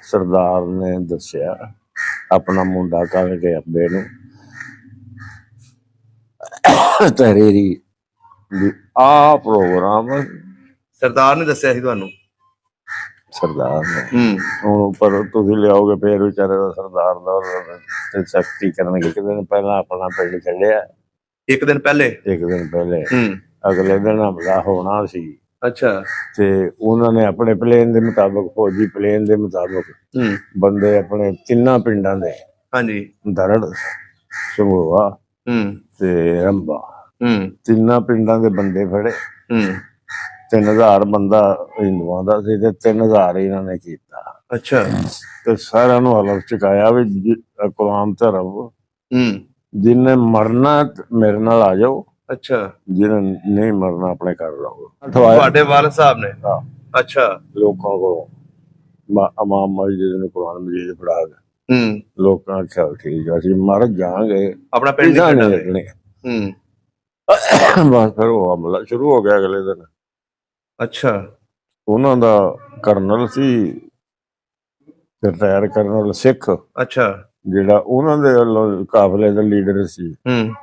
ਸਰਦਾਰ ਨੇ ਦੱਸਿਆ ਆਪਣਾ ਮੁੰਡਾ ਕਰਕੇ ਅੱਬੇ ਨੂੰ, ਤਹਿਰੀਰੀ ਆ ਪ੍ਰੋਗਰਾਮ ਸਰਦਾਰ ਨੇ ਦੱਸਿਆ ਸੀ ਤੁਹਾਨੂੰ? ਸਰਦਾਰ ਨੇ। ਹੁਣ ਉੱਪਰ ਤੁਸੀਂ ਲਿਆਓਗੇ ਫੇਰ ਵਿਚਾਰੇ ਦਾ ਸਰਦਾਰ ਦਾ ਤੇ ਸਖਤੀ ਕਰਨਗੇ। ਇੱਕ ਦਿਨ ਪਹਿਲਾਂ ਆਪਣਾ ਪਿੰਡ ਛੱਡਿਆ। ਇੱਕ ਦਿਨ ਪਹਿਲੇ? ਅਗਲੇ ਦਿਨ ਹਮਲਾ ਹੋਣਾ ਸੀ। ਅੱਛਾ ਤੇ ਉਹਨਾਂ ਨੇ ਆਪਣੇ ਪਲੇਨ ਦੇ ਮੁਤਾਬਕ, ਫੌਜੀ ਪਲੇਨ ਦੇ ਮੁਤਾਬਕ ਬੰਦੇ ਆਪਣੇ ਤਿੰਨਾਂ ਪਿੰਡਾਂ ਦੇ, ਹਾਂਜੀ ਦਰੜ, ਸੰਗੋਆ ਤੇ ਰੰਬਾ, ਤਿੰਨਾਂ ਪਿੰਡਾਂ ਦੇ ਬੰਦੇ ਫੜੇ। 3000 ਬੰਦਾ ਹਿੰਦੂਆਂ ਦਾ ਸੀ ਤੇ 3000 ਇਹਨਾਂ ਨੇ ਕੀਤਾ। ਅੱਛਾ ਤੇ ਸਾਰਿਆਂ ਨੂੰ ਹਲਫ ਚੁਕਾਇਆ ਵੀ ਕੁਰਾਨ ਧਰਮ, ਜਿਹਨੇ ਮਰਨਾ ਮੇਰੇ ਨਾਲ ਆ ਜਾਓ। ਅੱਛਾ ਜਿਹਨੇ ਨਹੀਂ ਮਰਨਾ ਆਪਣੇ ਘਰ ਰਹੋ। ਤੁਹਾਡੇ ਵਾਲਦ ਸਾਹਿਬ ਨੇ? ਅੱਛਾ ਲੋਕਾਂ ਕੋਲੋਂ ਇਮਾਮ ਮਸਜਿਦ ਨੂੰ ਕੁਰਾਨ ਮਜੀਦ ਪੜ੍ਹਾ ਕੇ ਹੂੰ ਲੋਕਾਂ ਆਖਿਆ ਠੀਕ ਆ, ਅਸੀਂ ਮਰ ਜਾਾਂਗੇ, ਆਪਣਾ ਪਿੰਡ ਪਿੰਡਾਂ ਨਹੀਂ ਨਹੀਂ ਛੱਡਾਂਗੇ। ਰੱਖਣੇ। ਹੂੰ ਬਸ ਫਿਰ ਉਹ ਹਮਲਾ ਸ਼ੁਰੂ ਹੋ ਗਿਆ ਅਗਲੇ ਦਿਨ। ਅੱਛਾ ਉਹਨਾਂ ਦਾ ਕਰਨਲ ਸੀ, ਰਿਟਾਇਰ ਕਰਨਲ ਸਿੱਖ, ਅੱਛਾ ਜਿਹੜਾ ਉਹਨਾਂ ਦੇ ਵੱਲੋਂ ਕਾਫਲੇ ਦਾ ਲੀਡਰ ਸੀ, ਹੂੰ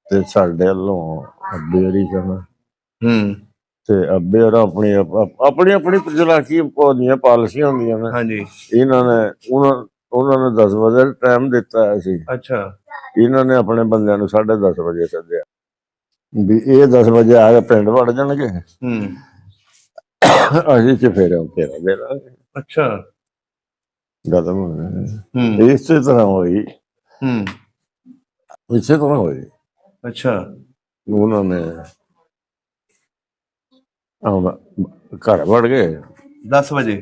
ਤੇ ਸਾਡੇ ਵੱਲੋਂ ਅੱਬੇ ਹਰੀ ਕਰਨਾ। ਹੂੰ ਤੇ ਅੱਬੇ ਹਰਾ ਆਪਣੀ ਆਪਣੀ ਚਲਾਕੀ ਦੀਆਂ ਪਾਲਿਸੀਆਂ ਹੁੰਦੀਆਂ ਨੇ। ਹਾਂਜੀ ਇਹਨਾਂ ਨੇ ਉਹਨਾਂ ਨੇ 10 ਵਜੇ ਟਾਈਮ ਦਿੱਤਾ ਹੋਇਆ ਸੀ। ਅੱਛਾ ਇਹਨਾਂ ਨੇ ਆਪਣੇ ਬੰਦਿਆਂ ਨੂੰ 10:30 ਵਜੇ ਸੱਦਿਆ ਵੀ ਇਹ 10 ਵਜੇ ਆ ਕੇ ਪਿੰਡ ਵੜ ਜਾਣਗੇ, ਹੂੰ ਅਸੀਂ ਚਫੇਰੇ ਉੱਤੇ ਦੇ ਲਾਂਗੇ। ਅੱਛਾ ਗੱਲ ਹੂੰ ਇਸੇ ਤਰ੍ਹਾਂ ਹੋਈ, ਹੂੰ ਇਸੇ ਤਰ੍ਹਾਂ ਹੋਈ। ਅੱਛਾ ਉਹਨਾਂ ਨੇ ਘਰ ਵੜ ਗਏ 10 ਵਜੇ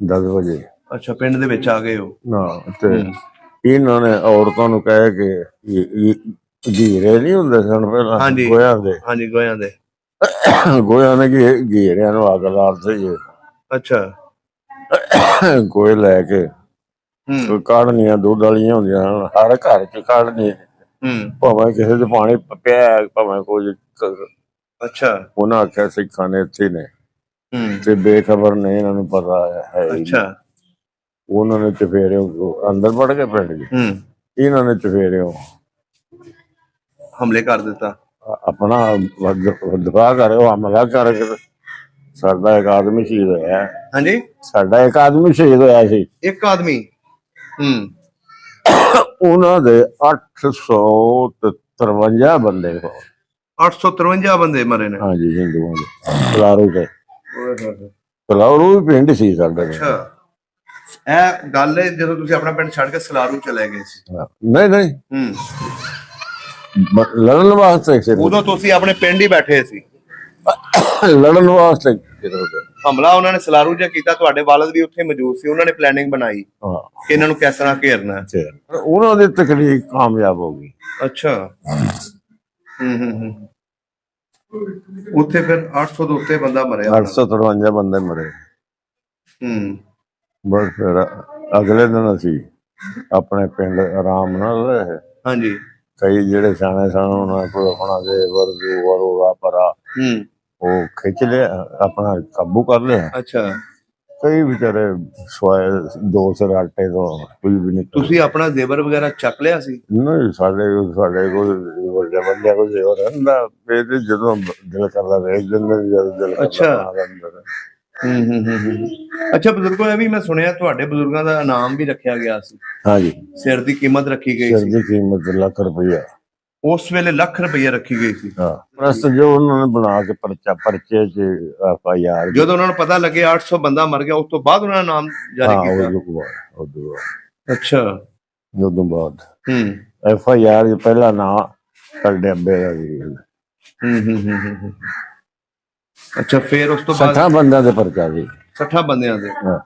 10 ਵਜੇ। ਅੱਛਾ ਪਿੰਡ ਦੇ ਵਿੱਚ ਆ ਗਏ ਹੋ। ਨਾ ਤੇ ਹੂੰ ਇਹਨਾਂ ਨੇ ਔਰਤਾਂ ਨੂੰ ਕਹਿ ਕੇ ਘੀਰੇ ਨਹੀਂ ਹੁੰਦੇ ਸਨ ਪਹਿਲਾਂ ਹਾਂਜੀ ਗੋਇਆਂ ਦੇ, ਹਾਂਜੀ ਗੋਇਆਂ ਦੇ। ਗੋਇਆਂ ਨੇ ਘੀਰਿਆਂ ਨੂੰ ਅੱਗ ਲਾਤੇ ਜੀ। ਅੱਛਾ ਗੋਏ ਲੈ ਕੇ ਹੂੰ ਕਾੜਨੀਆਂ ਦੁੱਧ ਵਾਲੀਆਂ ਹੁੰਦੀਆਂ ਹਨ, ਹਰ ਘਰ ਚ ਕਾੜਨੀ, ਹੂੰ ਭਾਵੇਂ ਕਿਸੇ ਦੇ ਪਾਣੀ ਪਿਆ ਭਾਵੇਂ ਕੁਝ। ਅੱਛਾ ਉਹਨਾਂ ਆਖਿਆ ਸਿੱਖਾਂ ਨੇ ਇੱਥੇ ਨੇ ਹੂੰ ਤੇ ਬੇਖਬਰ ਨੇ, ਇਹਨਾਂ ਨੂੰ ਪਤਾ ਹੈ ਹੀ ਨਹੀਂ। ਅੱਛਾ ਉਹਨਾਂ ਨੇ ਚਫੇਰੇ ਅੰਦਰ ਵੜ ਕੇ ਪਿੰਡ ਚ, ਹੂੰ ਇਹਨਾਂ ਨੇ ਚਫੇਰੇ ਹਮਲੇ ਕਰ ਦਿੱਤਾ। ਆਪਣਾ ਦਫਾ ਕਰਿਓ, ਹਮਲਾ ਕਰਕੇ ਸਾਡਾ ਇੱਕ ਆਦਮੀ ਸ਼ਹੀਦ ਹੋਇਆ। ਹਾਂਜੀ ਸਾਡਾ ਇੱਕ ਆਦਮੀ ਸ਼ਹੀਦ ਹੋਇਆ ਸੀ। ਇੱਕ ਆਦਮੀ ਹੂੰ ਉਹਨਾਂ ਦੇ 853 ਬੰਦੇ ਹੋ। 853 ਬੰਦੇ ਮਰੇ ਨੇ। ਹਾਂਜੀ ਹਿੰਦੂਆਂ ਦੇ ਸਲਾਰੂ ਤੇ। ਓਏ ਹੋਏ ਹੋਏ। ਸਲਾਰੂ ਵੀ ਪਿੰਡ ਸੀ ਸਾਡਾ। ਅੱਛਾ ਇਹ ਗੱਲ ਹੈ ਜਦੋਂ ਤੁਸੀਂ ਆਪਣਾ ਪਿੰਡ ਛੱਡ ਕੇ ਸਲਾਰੂ ਚਲੇ ਗਏ ਸੀ। ਨਹੀਂ ਨਹੀਂ ਹੂੰ ਲੜਨ ਵਾਸਤੇ ਸੀ। ਉਦੋਂ ਤੁਸੀਂ ਆਪਣੇ ਪਿੰਡ ਹੀ ਬੈਠੇ ਸੀ। ਲੜਨ ਵਾਸਤੇ ਹਮਲਾ ਉਹਨਾਂ ਨੇ ਸਲਾਰੂ ਜਿਹਾ ਕੀਤਾ, ਤੁਹਾਡੇ ਵਾਲਦ ਵੀ ਉੱਥੇ ਮੌਜੂਦ ਸੀ, ਉਹਨਾਂ ਨੇ ਪਲੈਨਿੰਗ ਬਣਾਈ ਕਿ ਇਹਨਾਂ ਨੂੰ ਕਿਸ ਤਰ੍ਹਾਂ ਘੇਰਨਾ ਹੈ। ਉਹਨਾਂ ਦੀ ਤਕਨੀਕ ਕਾਮਯਾਬ ਹੋ ਗਈ। ਅੱਛਾ ਹੂੰ ਉੱਥੇ ਫਿਰ 800 ਦੇ ਉੱਤੇ ਬੰਦਾ ਮਰਿਆ। 853 ਬੰਦੇ ਮਰੇ। ਹੂੰ ਬਸ ਫਿਰ ਅਗਲੇ ਦਿਨ ਅਸੀਂ ਆਪਣੇ ਪਿੰਡ ਆਰਾਮ ਨਾਲ ਰਹੇ। ਹਾਂਜੀ ਕਈ ਜਿਹੜੇ ਸਿਆਣੇ ਸਨ ਉਹਨਾਂ ਕੋਲ ਆਪਣਾ ਦੇ ਵਰਦੂ ਪਰਾ ਹੂੰ ਉਹ ਖਿੱਚ ਲਿਆ, ਆਪਣਾ ਕਾਬੂ ਕਰ ਲਿਆ। ਅੱਛਾ ਕਈ ਵਿਚਾਰੇ ਸਵਾਏ 2 ਸਿਰ ਆਟੇ ਤੋਂ ਕੁਝ ਵੀ ਨਹੀਂ। ਤੁਸੀਂ ਆਪਣਾ ਜ਼ੇਵਰ ਵਗੈਰਾ ਚੱਕ ਲਿਆ ਸੀ? ਨਹੀਂ ਸਾਡੇ ਕੋਲ ਵੱਡੇ ਬੰਦਿਆਂ ਕੋਲ ਜ਼ੇਵਰ ਰਹਿੰਦਾ, ਇਹ ਤੇ ਜਦੋਂ ਦਿਲ ਕਰਦਾ ਵੇਚ ਦਿੰਦੇ, ਜਦੋਂ ਦਿਲ ਕਰਦਾ ਬਣਾ ਦਿੰਦੇ। ਅੱਛਾ ਬਜ਼ੁਰਗੋ, ਇਹ ਵੀ ਮੈਂ ਸੁਣਿਆ ਤੁਹਾਡੇ ਬਜ਼ੁਰਗਾਂ ਦਾ ਇਨਾਮ ਵੀ ਰੱਖਿਆ ਗਿਆ ਸੀ। ਹਾਂਜੀ ਸਿਰ ਦੀ ਕੀਮਤ ਰੱਖੀ ਗਈ ਸਿਰ ਸੀ। ਦੀ ਕੀਮਤ ਲੱਖ ਰੁਪਈਆ। ਉਸ ਵੇਲੇ ਲੱਖ ਰੁਪਈਆ ਰੱਖੀ ਗਈ ਸੀ। ਹਾਂ ਪ੍ਰਸਤ ਜੋ ਉਹਨਾਂ ਨੇ ਬਣਾ ਕੇ ਪਰਚੇ ਚ FIR। ਜਦੋਂ ਉਹਨਾਂ ਨੂੰ ਪਤਾ ਲੱਗੇ 800 ਬੰਦਾ ਮਰ ਗਿਆ, ਉਸ ਤੋਂ ਬਾਅਦ ਉਹਨਾਂ ਨੇ ਨਾਮ ਜਾਰੀ ਕੀਤਾ। ਉਦੋਂ ਬਾਅਦ ਅੱਛਾ ਉਦੋਂ ਬਾਅਦ ਹੂੰ FIR ਪਹਿਲਾ ਨਾਂ ਸਾਡੇ ਅੱਬੇ ਦਾ ਜੀ। ਅੱਛਾ ਫਿਰ ਉਸ ਤੋਂ ਬਾਅਦ 60 ਬੰਦਿਆਂ ਦੇ ਪਰਚਾ ਜੀ। 60 ਬੰਦਿਆਂ ਦੇ। ਹਾਂ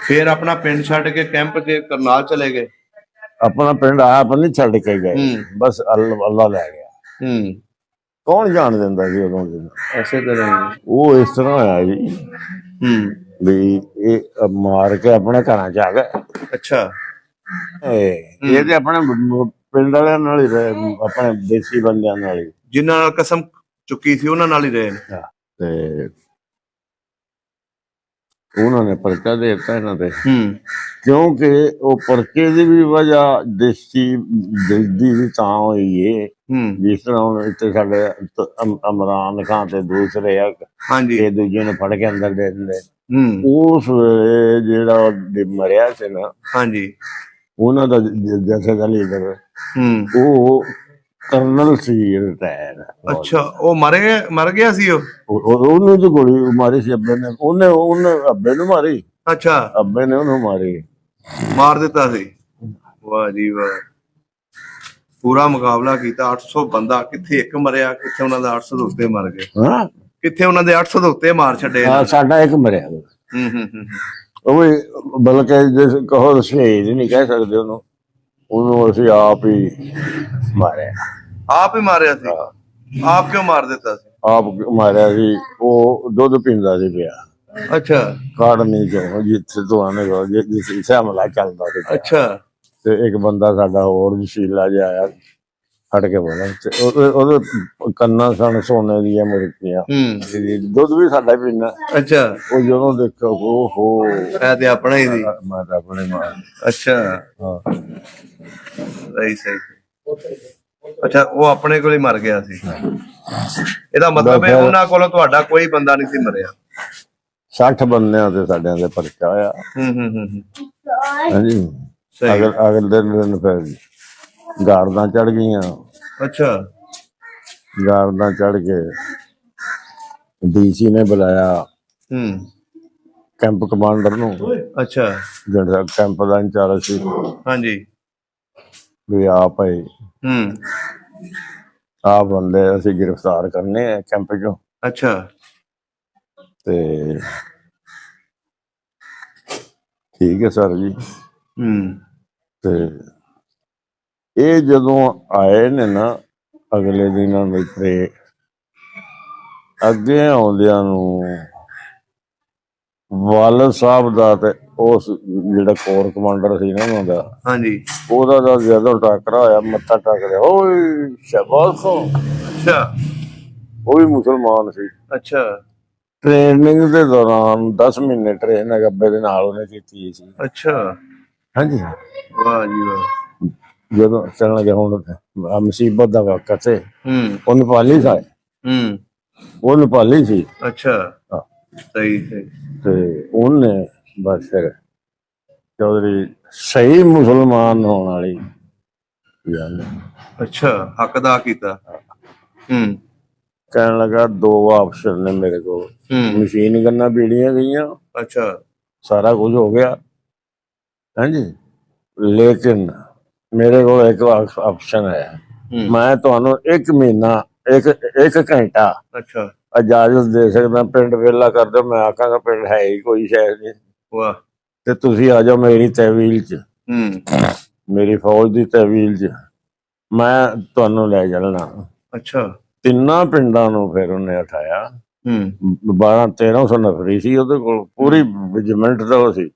ਫਿਰ ਆਪਣਾ ਪਿੰਡ ਛੱਡ ਕੇ ਕੈਂਪ ਤੇ ਕਰਨਾਲ ਚਲੇ ਗਏ। ਆਪਣਾ ਪਿੰਡ ਆਪ ਨਹੀਂ ਛੱਡ ਕੇ ਗਏ, ਬਸ ਅੱਲਾ ਲੈ ਗਿਆ। ਹੂੰ ਕੌਣ ਜਾਣ ਦਿੰਦਾ ਜੀ ਉਦੋਂ ਦੇ। ਐਸੇ ਤਰ੍ਹਾਂ ਉਹ ਇਸ ਤਰ੍ਹਾਂ ਹੋਇਆ ਜੀ ਵੀ ਇਹ ਮਾਰ ਕੇ ਆਪਣੇ ਘਰਾਂ ਚ ਆ ਗਏ। ਅੱਛਾ ਇਹ ਤੇ ਆਪਣੇ ਪਿੰਡ ਵਾਲਿਆਂ ਨਾਲ ਹੀ ਰਹੇ, ਆਪਣੇ ਦੇਸੀ ਬੰਦਿਆਂ ਨਾਲ ਹੀ, ਜਿਨ੍ਹਾਂ ਨਾਲ ਕਸਮ ਚੁੱਕੀ ਸੀ ਉਹਨਾਂ ਨਾਲ ਹੀ ਰਹੇ ਨੇ। ਤੇ ਉਹਨਾਂ ਨੇ ਪਰਚਾ ਦੇ ਦਿੱਤਾ ਇਹਨਾਂ ਤੇ, ਕਿਉਂਕਿ ਉਹ ਪਰਚੇ ਦੀ ਵੀ ਵਜ੍ਹਾ ਦੇਸੀ ਜਲਦੀ ਵੀ ਤਾਂ ਹੋਈ ਏ। ਜਿਸ ਤਰ੍ਹਾਂ ਹੁਣ ਇੱਥੇ ਸਾਡੇ ਇਮਰਾਨ ਖਾਨ ਤੇ ਦੂਸਰੇ ਆ, ਇਹ ਦੂਜੇ ਨੂੰ ਫੜ ਕੇ ਅੰਦਰ ਦੇ ਦਿੰਦੇ। ਉਸ ਵੇਲੇ ਜਿਹੜਾ ਮਰਿਆ ਸੀ ਨਾ, ਹਾਂਜੀ, ਉਹਨਾਂ ਦਾ ਜਥੇ ਦਾ ਲੀਡਰ ਉਹ ਕਰਨਲ ਸੀ ਰਿਟਾਇਰ। ਅੱਛਾ ਉਹ ਮਰ ਗਿਆ ਸੀ। ਉਹਨੂੰ ਤਾਂ ਗੋਲੀ ਮਾਰੀ ਸੀ ਅੱਬੇ ਨੇ, ਉਹਨੇ ਅੱਬੇ ਨੂੰ ਮਾਰੀ। ਅੱਛਾ ਅੱਬੇ ਨੇ ਉਹਨੂੰ ਮਾਰ ਦਿੱਤਾ ਸੀ। ਵਾਹ ਜੀ ਵਾਹ, ਪੂਰਾ ਮੁਕਾਬਲਾ ਕੀਤਾ। 800 ਬੰਦਾ, ਕਿੱਥੇ ਇੱਕ ਮਰਿਆ, ਕਿੱਥੇ ਉਹਨਾਂ ਦਾ 800 ਦੇ ਉੱਤੇ ਮਰ ਗਏ, ਕਿੱਥੇ ਉਹਨਾਂ ਦੇ 800 ਦੇ ਉੱਤੇ ਮਾਰ ਛੱਡੇ। ਸਾਡਾ ਇੱਕ ਮਰਿਆ। ਉਹ ਵੀ ਬਲਕਿ ਜੇ ਕਹੋ ਸ਼ਹੀਦ ਨਹੀਂ ਕਹਿ ਸਕਦੇ ਉਹਨੂੰ ਅਸੀਂ ਆਪ ਹੀ ਮਾਰਿਆ। ਆਪ ਹੀ ਮਾਰਿਆ ਸੀ? ਆਪ ਕਿਉਂ ਮਾਰ ਦਿੱਤਾ ਸੀ? ਆਪ ਮਾਰਿਆ ਸੀ, ਉਹ ਦੁੱਧ ਪੀਂਦਾ ਸੀ ਪਿਆ। ਅੱਛਾ ਕਾੜਨੀ ਚੋਂ, ਜਿੱਥੇ ਤੋਂ ਆਨੇ ਜਿੱਥੇ ਹਮਲਾ ਚੱਲਦਾ ਸੀ। ਅੱਛਾ ਤੇ ਇੱਕ ਬੰਦਾ ਸਾਡਾ ਹੋਰ ਜਸ਼ੀਲਾ ਜਿਹਾ ਆਇਆ, ਫੜ ਕੇ ਬੋਲਿਆ ਤੇ ਉਹਦੇ ਕੰਨਾਂ ਸਣ ਸੋਨੇ ਦੀਆਂ ਮੁਰਕੀਆਂ, ਦੁੱਧ ਵੀ ਸਾਡਾ ਹੀ ਪੀਂਦਾ। ਅੱਛਾ ਉਹ ਜਦੋਂ ਦੇਖਿਆ ਓਹੋ ਇਹ ਤੇ ਆਪਣਾ ਹੀ ਸੀ। ਮੈਂ ਤਾਂ ਆਪਣੇ ਮਾਰ। ਅੱਛਾ ਹਾਂ ਸਹੀ ਅੱਛਾ ਉਹ ਆਪਣੇ ਕੋਲ ਹੀ ਮਰ ਗਿਆ ਸੀ। ਇਹਦਾ ਮਤਲਬ ਹੈ ਉਹਨਾਂ ਕੋਲੋਂ ਤੁਹਾਡਾ ਕੋਈ ਬੰਦਾ ਨਹੀਂ ਸੀ ਮਰਿਆ। 60 ਬੰਦਿਆਂ ਤੇ ਸਾਡਿਆਂ ਦੇ ਪਰਚਾ ਹੋਇਆ। ਹਾਂਜੀ ਅਗਲੇ ਦਿਨ ਫਿਰ ਗਾਰਦਾਂ ਚੜ ਗਈਆਂ। ਅੱਛਾ ਗਾਰਦਾਂ ਚੜ ਕੇ ਡੀਸੀ ਨੇ ਬੁਲਾਇਆ ਕੈਂਪ ਕਮਾਂਡਰ ਨੂੰ। ਅੱਛਾ ਜਿਹੜਾ ਕੈਂਪ ਦਾ ਇੰਚਾਰਜ ਸੀ। ਹਾਂਜੀ ਵੀ ਆ ਭਾਈ ਆ ਬੰਦੇ ਅਸੀਂ ਗ੍ਰਿਫਤਾਰ ਕਰਨੇ ਆ ਕੈਂਪ ਚੋਂ। ਅੱਛਾ ਤੇ ਠੀਕ ਹੈ ਸਰ ਜੀ। ਤੇ ਇਹ ਜਦੋਂ ਆਏ ਨੇ ਨਾ ਅਗਲੇ ਦਿਨਾਂ ਦੇ ਤੇ ਅੱਗੇ ਆਉਂਦਿਆਂ ਨੂੰ ਵਾਲਦ ਸਾਹਿਬ ਦਾ ਤੇ ਉਸ ਜਿਹੜਾ ਕੋਰ ਕਮਾਂਡਰ ਸੀ ਨਾ ਉਹਨਾਂ ਦਾ, ਹਾਂਜੀ, ਉਹਦਾ ਤਾਂ ਜਦੋਂ ਟਾਕਰਾ ਹੋਇਆ ਮੱਥਾ ਟੱਕਰਿਆ ਓਏ ਸ਼ਾਬਾਸ਼। ਅੱਛਾ ਉਹ ਵੀ ਮੁਸਲਮਾਨ ਸੀ। ਅੱਛਾ ਟ੍ਰੇਨਿੰਗ ਦੇ ਦੌਰਾਨ 10 ਮਹੀਨੇ ਟ੍ਰੇਨ ਗੱਬੇ ਦੇ ਨਾਲ ਉਹਨੇ ਕੀਤੀ ਸੀ। ਅੱਛਾ ਹਾਂਜੀ ਵਾਹ ਜੀ ਵਾਹ। ਜਦੋਂ ਚੱਲਣ ਲੱਗਿਆ ਹੁਣ ਮੁਸੀਬਤ ਦਾ ਵਕਤ ਹੈ। ਉਹ ਨੇਪਾਲੀ ਸੀ। ਉਹ ਨੇਪਾਲੀ ਸੀ। ਅੱਛਾ ਸਹੀ ਤੇ ਉਹਨੇ ਬਸ ਫਿਰ ਚੌਧਰੀ ਸਹੀ ਮੁਸਲਮਾਨ ਹੋਣ ਵਾਲੀ ਗੱਲ। ਅੱਛਾ ਹੱਕ ਅਦਾ ਕੀਤਾ। ਕਹਿਣ ਲੱਗਾ ਦੋ ਆਪਸ਼ਨ ਨੇ ਮੇਰੇ ਕੋਲ, ਮਸ਼ੀਨ ਗੰਨਾਂ ਬੀੜੀਆਂ ਗਈਆਂ। ਅੱਛਾ ਸਾਰਾ ਕੁਝ ਹੋ ਗਿਆ। ਹਾਂਜੀ ਲੇਕਿਨ ਮੇਰੇ ਕੋਲ ਇੱਕ ਆਪਸ਼ਨ ਹੈ, ਮੈਂ ਤੁਹਾਨੂੰ 1 ਮਹੀਨਾ 1 ਘੰਟਾ ਅੱਛਾ ਇਜਾਜ਼ਤ ਦੇ ਸਕਦਾ। ਪਿੰਡ ਵਿਹਲਾ ਕਰ ਦਿਓ। ਮੈਂ ਆਖਾਂਗਾ ਪਿੰਡ ਹੈ ਹੀ ਕੋਈ ਸ਼ਾਇਦ ਨਹੀਂ। ਵਾਹ। ਤੇ ਤੁਸੀਂ ਆ ਜਾਓ ਮੇਰੀ ਤਹਿਵੀਲ ਚ, ਮੇਰੀ ਫੌਜ ਦੀ ਤਹਿਵੀਲ ਚ, ਮੈਂ ਤੁਹਾਨੂੰ ਲੈ ਚੱਲਣਾ। ਅੱਛਾ 3 ਪਿੰਡਾਂ ਨੂੰ ਫਿਰ ਉਹਨੇ ਉਠਾਇਆ। 1200-1300 ਨਫਰੀ ਸੀ ਉਹਦੇ ਕੋਲ, ਪੂਰੀ ਰੈਜੀਮੈਂਟ ਦਾ ਉਹ ਸੀ।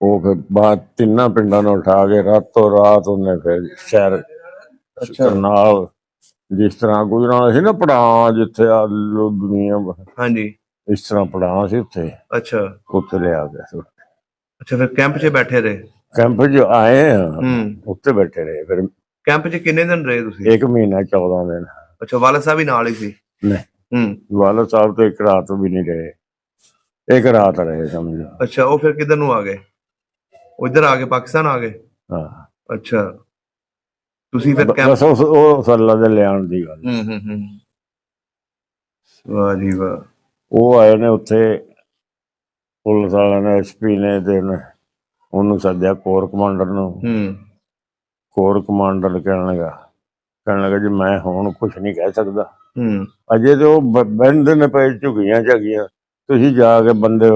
ਉਹ ਫਿਰ ਬਾਅਦ 3 ਪਿੰਡਾਂ ਨੂੰ ਉਠਾ ਕੇ ਰਾਤੋਂ ਰਾਤ ਉਹਨੇ ਫਿਰ ਸ਼ਹਿਰ ਕਰਨਾਲ, ਜਿਸ ਤਰ੍ਹਾਂ ਗੁਜਰਾਤ ਸੀ ਨਾ ਪੜਾਂ ਜਿੱਥੇ ਆ ਦੁਨੀਆ, ਹਾਂਜੀ ਇਸ ਤਰ੍ਹਾਂ ਪੜਾਂ ਸੀ ਉੱਥੇ। ਅੱਛਾ ਉੱਥੇ ਲਿਆ ਗਿਆ। ਅੱਛਾ ਫਿਰ ਕੈਂਪ 'ਚ ਬੈਠੇ ਰਹੇ? ਕੈਂਪ 'ਚ ਆਏ ਆ, ਉੱਥੇ ਬੈਠੇ ਰਹੇ। ਫਿਰ ਕੈਂਪ 'ਚ ਕਿੰਨੇ ਦਿਨ ਰਹੇ ਤੁਸੀਂ? 1 ਮਹੀਨਾ 14 ਦਿਨ। ਅੱਛਾ ਵਾਲਦ ਸਾਹਿਬ ਵੀ ਨਾਲ ਹੀ ਸੀ? ਨਹੀਂ, ਵਾਲਦ ਸਾਹਿਬ ਤੋਂ 1 ਰਾਤ ਵੀ ਨਹੀਂ ਰਹੇ, 1 ਰਾਤ ਰਹੇ ਸਮਝੋ। ਅੱਛਾ ਉਹ ਫਿਰ ਕਿੱਧਰ ਨੂੰ ਆ ਗਏ? ਉਧਰ ਆ ਗਏ, ਪਾਕਿਸਤਾਨ ਆ ਗਏ? ਹਾਂ। ਅੱਛਾ ਤੁਸੀਂ ਫਿਰ ਬਸ ਉਹ ਫਰਲਾ ਦੇ ਲਿਆਉਣ ਦੀ ਗੱਲ। ਵਾਹ ਜੀ ਵਾਹ। ਉਹ ਆਏ ਨੇ ਉੱਥੇ, ਪੁਲਿਸ ਵਾਲਿਆਂ ਨੇ, SP ਨੇ, ਤੇ ਉਹਨੂੰ ਸੱਦਿਆ ਕੋਰ ਕਮਾਂਡਰ ਨੂੰ। ਕੋਰ ਕਮਾਂਡਰ ਕਹਿਣ ਲੱਗਾ ਜੀ ਮੈਂ ਹੁਣ ਕੁਛ ਨਹੀਂ ਕਹਿ ਸਕਦਾ ਅਜੇ। ਤੇ ਉਹ ਬਹਿੰਦੇ ਨੇ ਪਏ ਝੁਕੀਆਂ ਝਾਗੀਆਂ, ਤੁਸੀਂ ਜਾ ਕੇ ਬੰਦੇ